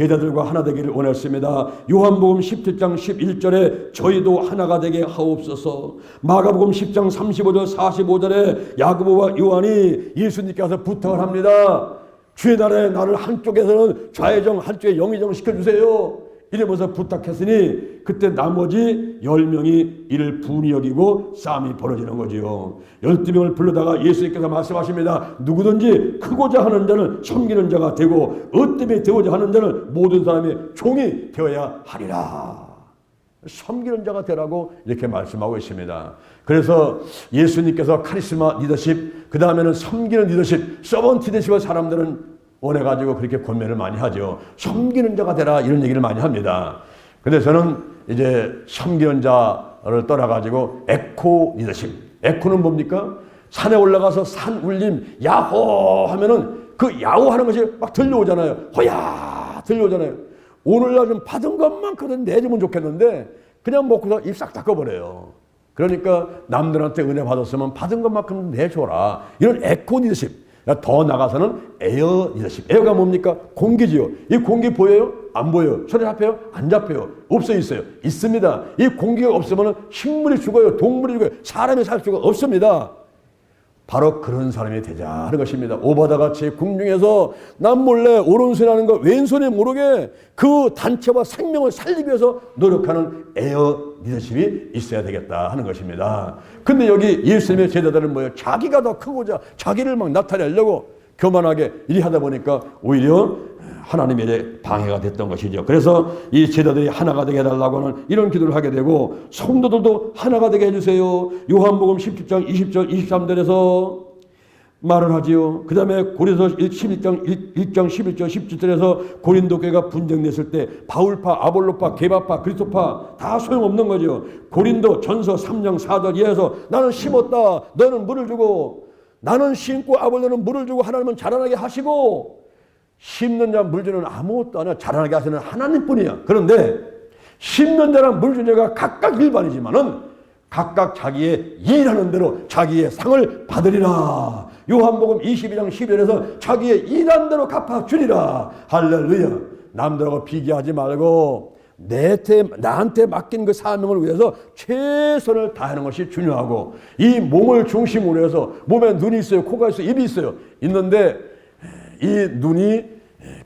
제자들과 하나 되기를 원했습니다. 요한복음 17장 11절에 저희도 하나가 되게 하옵소서. 마가복음 10장 35절 45절에 야고보와 요한이 예수님께서 부탁을 합니다. 주의 나라에 나를 한쪽에서는 좌의정 한쪽에 영의정 시켜주세요. 이러면서 부탁했으니 그때 나머지 10명이 이를 분이 여기고 싸움이 벌어지는 거지요. 12명을 불러다가 예수님께서 말씀하십니다. 누구든지 크고자 하는 자는 섬기는 자가 되고 으뜸이 되고자 하는 자는 모든 사람의 종이 되어야 하리라. 섬기는 자가 되라고 이렇게 말씀하고 있습니다. 그래서 예수님께서 카리스마 리더십, 그 다음에는 섬기는 리더십, 서번트 리더십을 사람들은 원해가지고 그렇게 권면을 많이 하죠. 섬기는 자가 되라 이런 얘기를 많이 합니다. 근데 저는 이제 섬기는 자를 떠나가지고 에코 리더십. 에코는 뭡니까? 산에 올라가서 산 울림 야호 하면은 그 야호 하는 것이 막 들려오잖아요. 호야 들려오잖아요. 오늘날 좀 받은 것만큼은 내주면 좋겠는데 그냥 먹고서 입 싹 닦아버려요. 그러니까 남들한테 은혜 받았으면 받은 것만큼 내줘라. 이런 에코 리더십. 더 나가서는 에어 리더십. 에어가 뭡니까? 공기지요. 이 공기 보여요? 안 보여요. 손에 잡혀요? 안 잡혀요. 없어 있어요? 있습니다. 이 공기가 없으면 식물이 죽어요. 동물이 죽어요. 사람이 살 수가 없습니다. 바로 그런 사람이 되자 하는 것입니다. 오바다같이 궁중에서 남몰래 오른손이 하는 거 왼손이 모르게 그 단체와 생명을 살리기 위해서 노력하는 에어 리더십이 있어야 되겠다 하는 것입니다. 근데 여기 예수님의 제자들은 뭐예요? 자기가 더 크고자 자기를 막 나타내려고 교만하게 일이 하다 보니까 오히려 하나님의 일에 방해가 됐던 것이죠. 그래서 이 제자들이 하나가 되게 해달라고 하는 이런 기도를 하게 되고 성도들도 하나가 되게 해주세요. 요한복음 17장 20절 23절에서 말을 하지요. 그 다음에 고린도서 11장 1장 11절 17절에서 고린도 교회가 분쟁냈을 때 바울파, 아볼로파, 게바파, 그리스도파 다 소용없는 거죠. 고린도 전서 3장 4절 이하에서 나는 심었다 너는 물을 주고, 나는 심고 아볼로는 물을 주고 하나님은 자라나게 하시고, 심는 자 물 주는 아무것도 아니야. 자라나게 하시는 하나님뿐이야. 그런데 심는 자랑 물 주는 자가 각각 일반이지만은 각각 자기의 일하는 대로 자기의 상을 받으리라. 요한복음 22장 12절에서 자기의 일한 대로 갚아주리라. 할렐루야. 남들하고 비교하지 말고 나한테 맡긴 그 사명을 위해서 최선을 다하는 것이 중요하고, 이 몸을 중심으로 해서 몸에 눈이 있어요, 코가 있어요, 입이 있어요. 있는데 이 눈이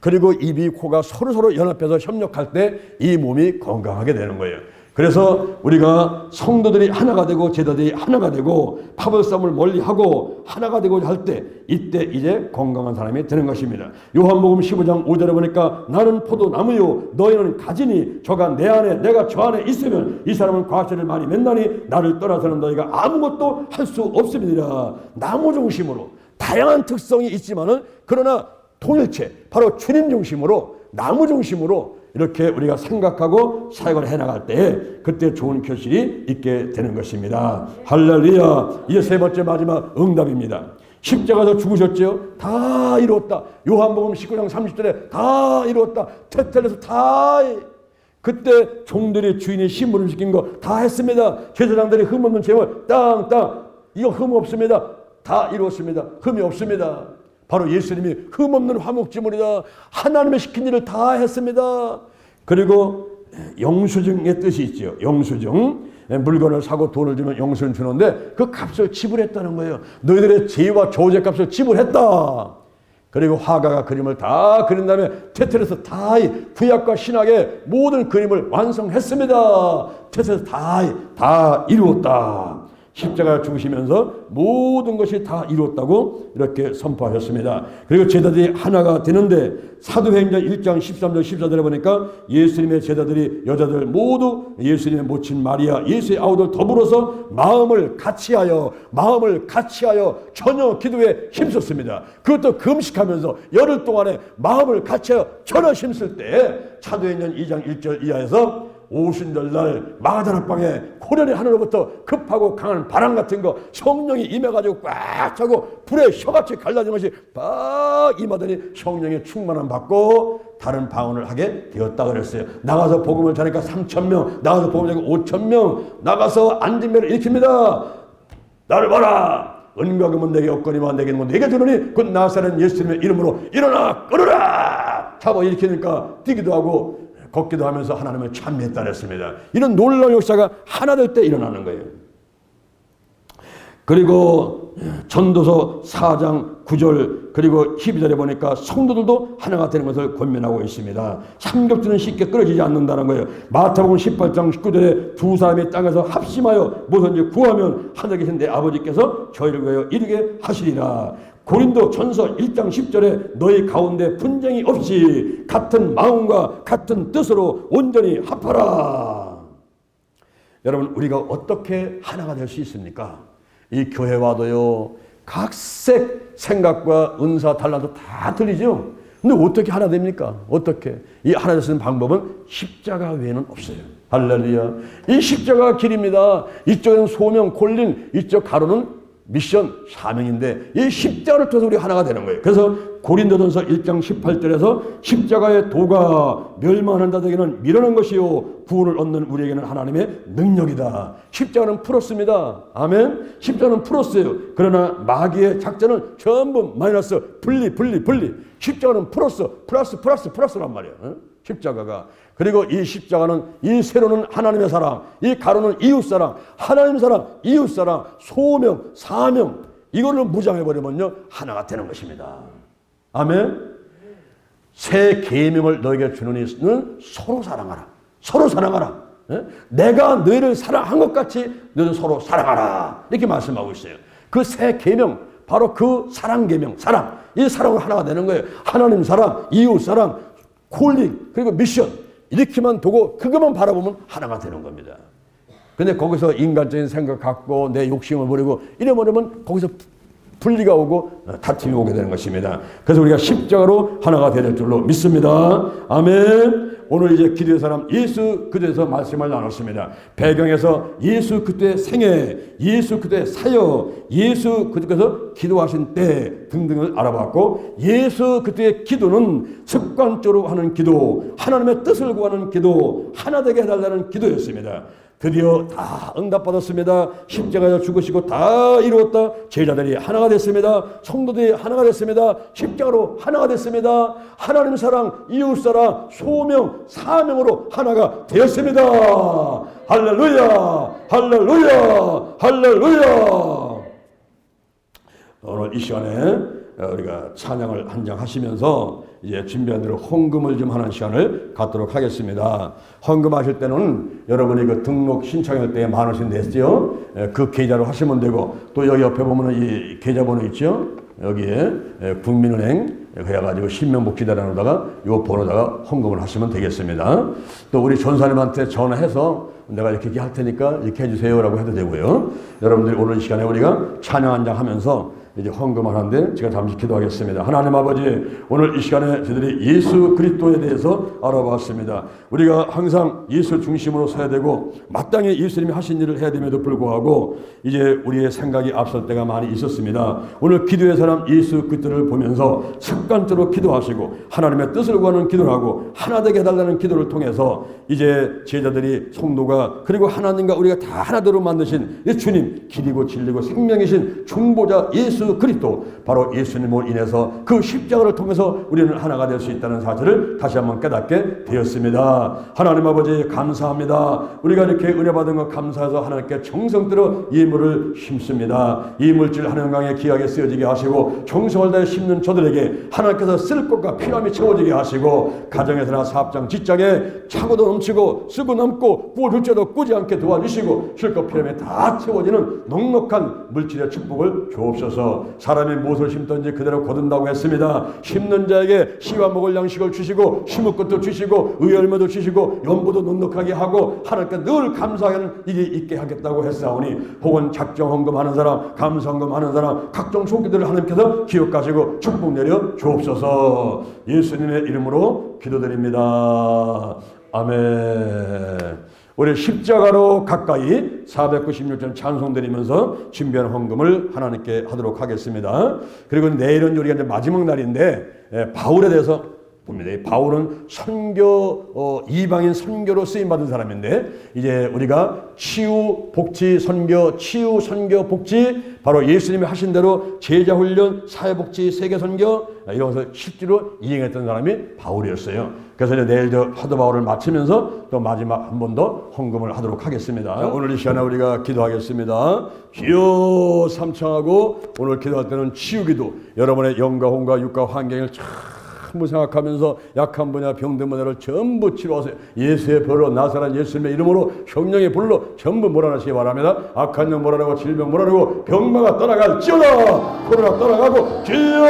그리고 입이 코가 서로 연합해서 협력할 때 이 몸이 건강하게 되는 거예요. 그래서 우리가 성도들이 하나가 되고 제자들이 하나가 되고 파벌싸움을 멀리하고 하나가 되고자 할 때 이때 이제 건강한 사람이 되는 것입니다. 요한복음 15장 5절에 보니까 나는 포도나무요 너희는 가지니 저가 내 안에 내가 저 안에 있으면 이 사람은 과실을 많이 맺나니 나를 떠나서는 너희가 아무것도 할 수 없습니다. 나무 중심으로 다양한 특성이 있지만은 그러나 통일체 바로 주님 중심으로 나무 중심으로 이렇게 우리가 생각하고 사역을 해나갈 때 그때 좋은 결실이 있게 되는 것입니다. 할렐루야. 이제 세 번째 마지막 응답입니다. 십자가에서 죽으셨죠. 다 이루었다. 요한복음 19장 30절에 다 이루었다. 테텔에서 다 그때 종들이 주인이 심부름 시킨 거 다 했습니다. 제사장들이 흠없는 제물 땅 이거 흠 없습니다. 다 이루었습니다. 흠이 없습니다. 바로 예수님이 흠없는 화목제물이다. 하나님의 시킨 일을 다 했습니다. 그리고 영수증의 뜻이 있죠. 영수증. 물건을 사고 돈을 주면 영수증 주는데 그 값을 지불했다는 거예요. 너희들의 죄와 저주의 값을 지불했다. 그리고 화가가 그림을 다 그린 다음에 테텔에서 다 구약과 신약의 모든 그림을 완성했습니다. 테텔에서 다 이루었다. 십자가 죽으시면서 모든 것이 다 이루었다고 이렇게 선포하셨습니다. 그리고 제자들이 하나가 되는데 사도행전 1장 13절 14절에 보니까 예수님의 제자들이 여자들 모두 예수님의 모친 마리아 예수의 아우들 더불어서 마음을 같이하여 전혀 기도에 힘썼습니다. 그것도 금식하면서 열흘 동안에 마음을 같이하여 전혀 힘쓸 때 사도행전 2장 1절 이하에서 오순절날 마가다락방에 고련의 하늘로부터 급하고 강한 바람 같은 거 성령이 임해가지고 꽉 차고 불에 혀같이 갈라진 것이 막 임하더니 성령의 충만함 받고 다른 방언을 하게 되었다 그랬어요. 나가서 복음을 전하니까 3,000명, 나가서 복음을 전하니까 5,000명, 나가서 안진매를 일으킵니다. 나를 봐라. 은과 금은 내게 없거니와 내게는 내게 주노니 곧 나사렛 예수님의 이름으로 일어나 끊으라. 잡아 일으키니까 뛰기도 하고 걷기도 하면서 하나님을 찬미했다 그랬습니다. 이런 놀라운 역사가 하나 될 때 일어나는 거예요. 그리고 전도서 4장 9절 그리고 12절에 보니까 성도들도 하나가 되는 것을 권면하고 있습니다. 삼겹살은 쉽게 끊어지지 않는다는 거예요. 마태복음 18장 19절에 두 사람이 땅에서 합심하여 무엇든지 구하면 하늘에 계신 내 아버지께서 저희를 위하여 이루게 하시리라. 고린도 전서 1장 10절에 너희 가운데 분쟁이 없이 같은 마음과 같은 뜻으로 온전히 합하라. 여러분, 우리가 어떻게 하나가 될 수 있습니까? 이 교회 와도요, 각색 생각과 은사 달라도 다 틀리죠. 근데 어떻게 하나 됩니까? 어떻게? 이 하나 될 수 있는 방법은 십자가 외에는 없어요. 할렐루야. 이 십자가 길입니다. 이쪽은 소명, 콜링, 이쪽 가로는 미션, 사명인데 이 십자가를 통해서 우리 하나가 되는 거예요. 그래서 고린도전서 1장 18절에서 십자가의 도가 멸망하는 자에게는 미련한 것이요 구원을 얻는 우리에게는 하나님의 능력이다. 십자가는 풀었습니다. 아멘. 십자가는 풀었어요. 그러나 마귀의 작전은 전부 마이너스, 분리. 십자가는 풀었어. 플러스란 말이에요. 십자가가. 그리고 이 십자가는, 이 세로는 하나님의 사랑, 이 가로는 이웃 사랑, 하나님 사랑, 이웃 사랑, 소명, 사명, 이거를 무장해버리면요 하나가 되는 것입니다. 아멘. 새 계명을 너에게 주는 이는 서로 사랑하라. 서로 사랑하라. 내가 너희를 사랑한 것 같이 너희도 서로 사랑하라. 이렇게 말씀하고 있어요. 그 새 계명, 바로 그 사랑 계명, 사랑. 이 사랑은 하나가 되는 거예요. 하나님 사랑, 이웃 사랑, 콜링, 그리고 미션. 이렇게만 두고 그것만 바라보면 하나가 되는 겁니다. 근데 거기서 인간적인 생각 갖고 내 욕심을 부리고 이래버리면 거기서 분리가 오고 다툼이 오게 되는 것입니다. 그래서 우리가 십자가로 하나가 될 줄로 믿습니다. 아멘. 오늘 이제 기도의 사람 예수 그리스도에서 말씀을 나눴습니다. 배경에서 예수 그리스도의 생애, 예수 그리스도의 사역, 예수 그리스도께서 기도하신 때 등등을 알아봤고, 예수 그리스도의 기도는 습관적으로 하는 기도, 하나님의 뜻을 구하는 기도, 하나 되게 해달라는 기도였습니다. 드디어 다 응답받았습니다. 십자가에서 죽으시고 다 이루었다. 제자들이 하나가 됐습니다. 성도들이 하나가 됐습니다. 십자가로 하나가 됐습니다. 하나님 사랑, 이웃 사랑, 소명, 사명으로 하나가 되었습니다. 할렐루야, 할렐루야, 할렐루야. 오늘 이 시간에 우리가 찬양을 한 장 하시면서 이제 준비한 대로 헌금을 좀 하는 시간을 갖도록 하겠습니다. 헌금하실 때는 여러분이 그 등록 신청할 때 10,000원씩 냈죠. 그 계좌로 하시면 되고, 또 여기 옆에 보면 이 계좌번호 있죠. 여기에 국민은행 해가지고 신명복지단으로다가 요 번호다가 헌금을 하시면 되겠습니다. 또 우리 전사님한테 전화해서 내가 이렇게 할 테니까 이렇게 해주세요라고 해도 되고요. 여러분들이 오늘 이 시간에 우리가 찬양 한 장 하면서 이제 헌금하는데 제가 잠시 기도하겠습니다. 하나님 아버지, 오늘 이 시간에 저희들이 예수 그리스도에 대해서 알아봤습니다. 우리가 항상 예수 중심으로 서야 되고 마땅히 예수님이 하신 일을 해야 됨에도 불구하고 이제 우리의 생각이 앞설 때가 많이 있었습니다. 오늘 기도의 사람 예수 그리스도를 보면서 습관적으로 기도하시고 하나님의 뜻을 구하는 기도를 하고 하나 되게 해달라는 기도를 통해서 이제 제자들이, 성도가, 그리고 하나님과 우리가 다 하나대로 만드신 이 주님, 길이고 진리고 생명이신 중보자 예수 그리스도, 바로 예수님으로 인해서 그 십자가를 통해서 우리는 하나가 될 수 있다는 사실을 다시 한번 깨닫게 되었습니다. 하나님 아버지 감사합니다. 우리가 이렇게 은혜 받은 것 감사해서 하나님께 정성 들어 예물을 심습니다. 이 물질 하나님 강에 귀하게 쓰여지게 하시고 정성을 다해 심는 저들에게 하나님께서 쓸 것과 필요함이 채워지게 하시고 가정에서나 사업장 직장에 차고도 넘치고 쓰고 남고 부어줄 자도 꾸지 않게 도와주시고 쉴 것 필요함이 다 채워지는 넉넉한 물질의 축복을 주옵소서. 사람이 무엇을 심든지 그대로 거둔다고 했습니다. 심는 자에게 씨와 먹을 양식을 주시고 심을 것도 주시고 의열매도 주시고 연보도 넉넉하게 하고 하나님께 늘 감사하는 일이 있게 하겠다고 했사오니, 혹은 작정 헌금하는 사람, 감사 헌금하는 사람, 각종 소기들을 하나님께서 기억하시고 축복 내려 주옵소서. 예수님의 이름으로 기도드립니다. 아멘. 우리 십자가로 가까이 496전 찬송드리면서 준비한 헌금을 하나님께 하도록 하겠습니다. 그리고 내일은 우리가 이제 마지막 날인데 바울에 대해서 봅니다. 바울은 선교, 이방인 선교로 쓰임받은 사람인데, 이제 우리가 치유, 복지, 선교, 치유, 선교, 복지, 바로 예수님이 하신 대로 제자훈련, 사회복지, 세계선교, 이런 것을 실제로 이행했던 사람이 바울이었어요. 그래서 이제 내일 사도 바울을 마치면서 또 마지막 한 번 더 헌금을 하도록 하겠습니다. 자, 오늘 이 시간에 우리가 기도하겠습니다. 주여 삼창하고 오늘 기도할 때는 치유기도, 여러분의 영과 혼과 육과 환경을 전부 생각하면서 약한 분야 병든 분야를 전부 치료하세요. 예수의 벌로 나사렛 예수님의 이름으로 성령의 불로 전부 몰아내시기 바랍니다. 악한 영 몰아내고 질병 몰아내고 병마가 떠나갈지어다. 코로나 떠나가고 주여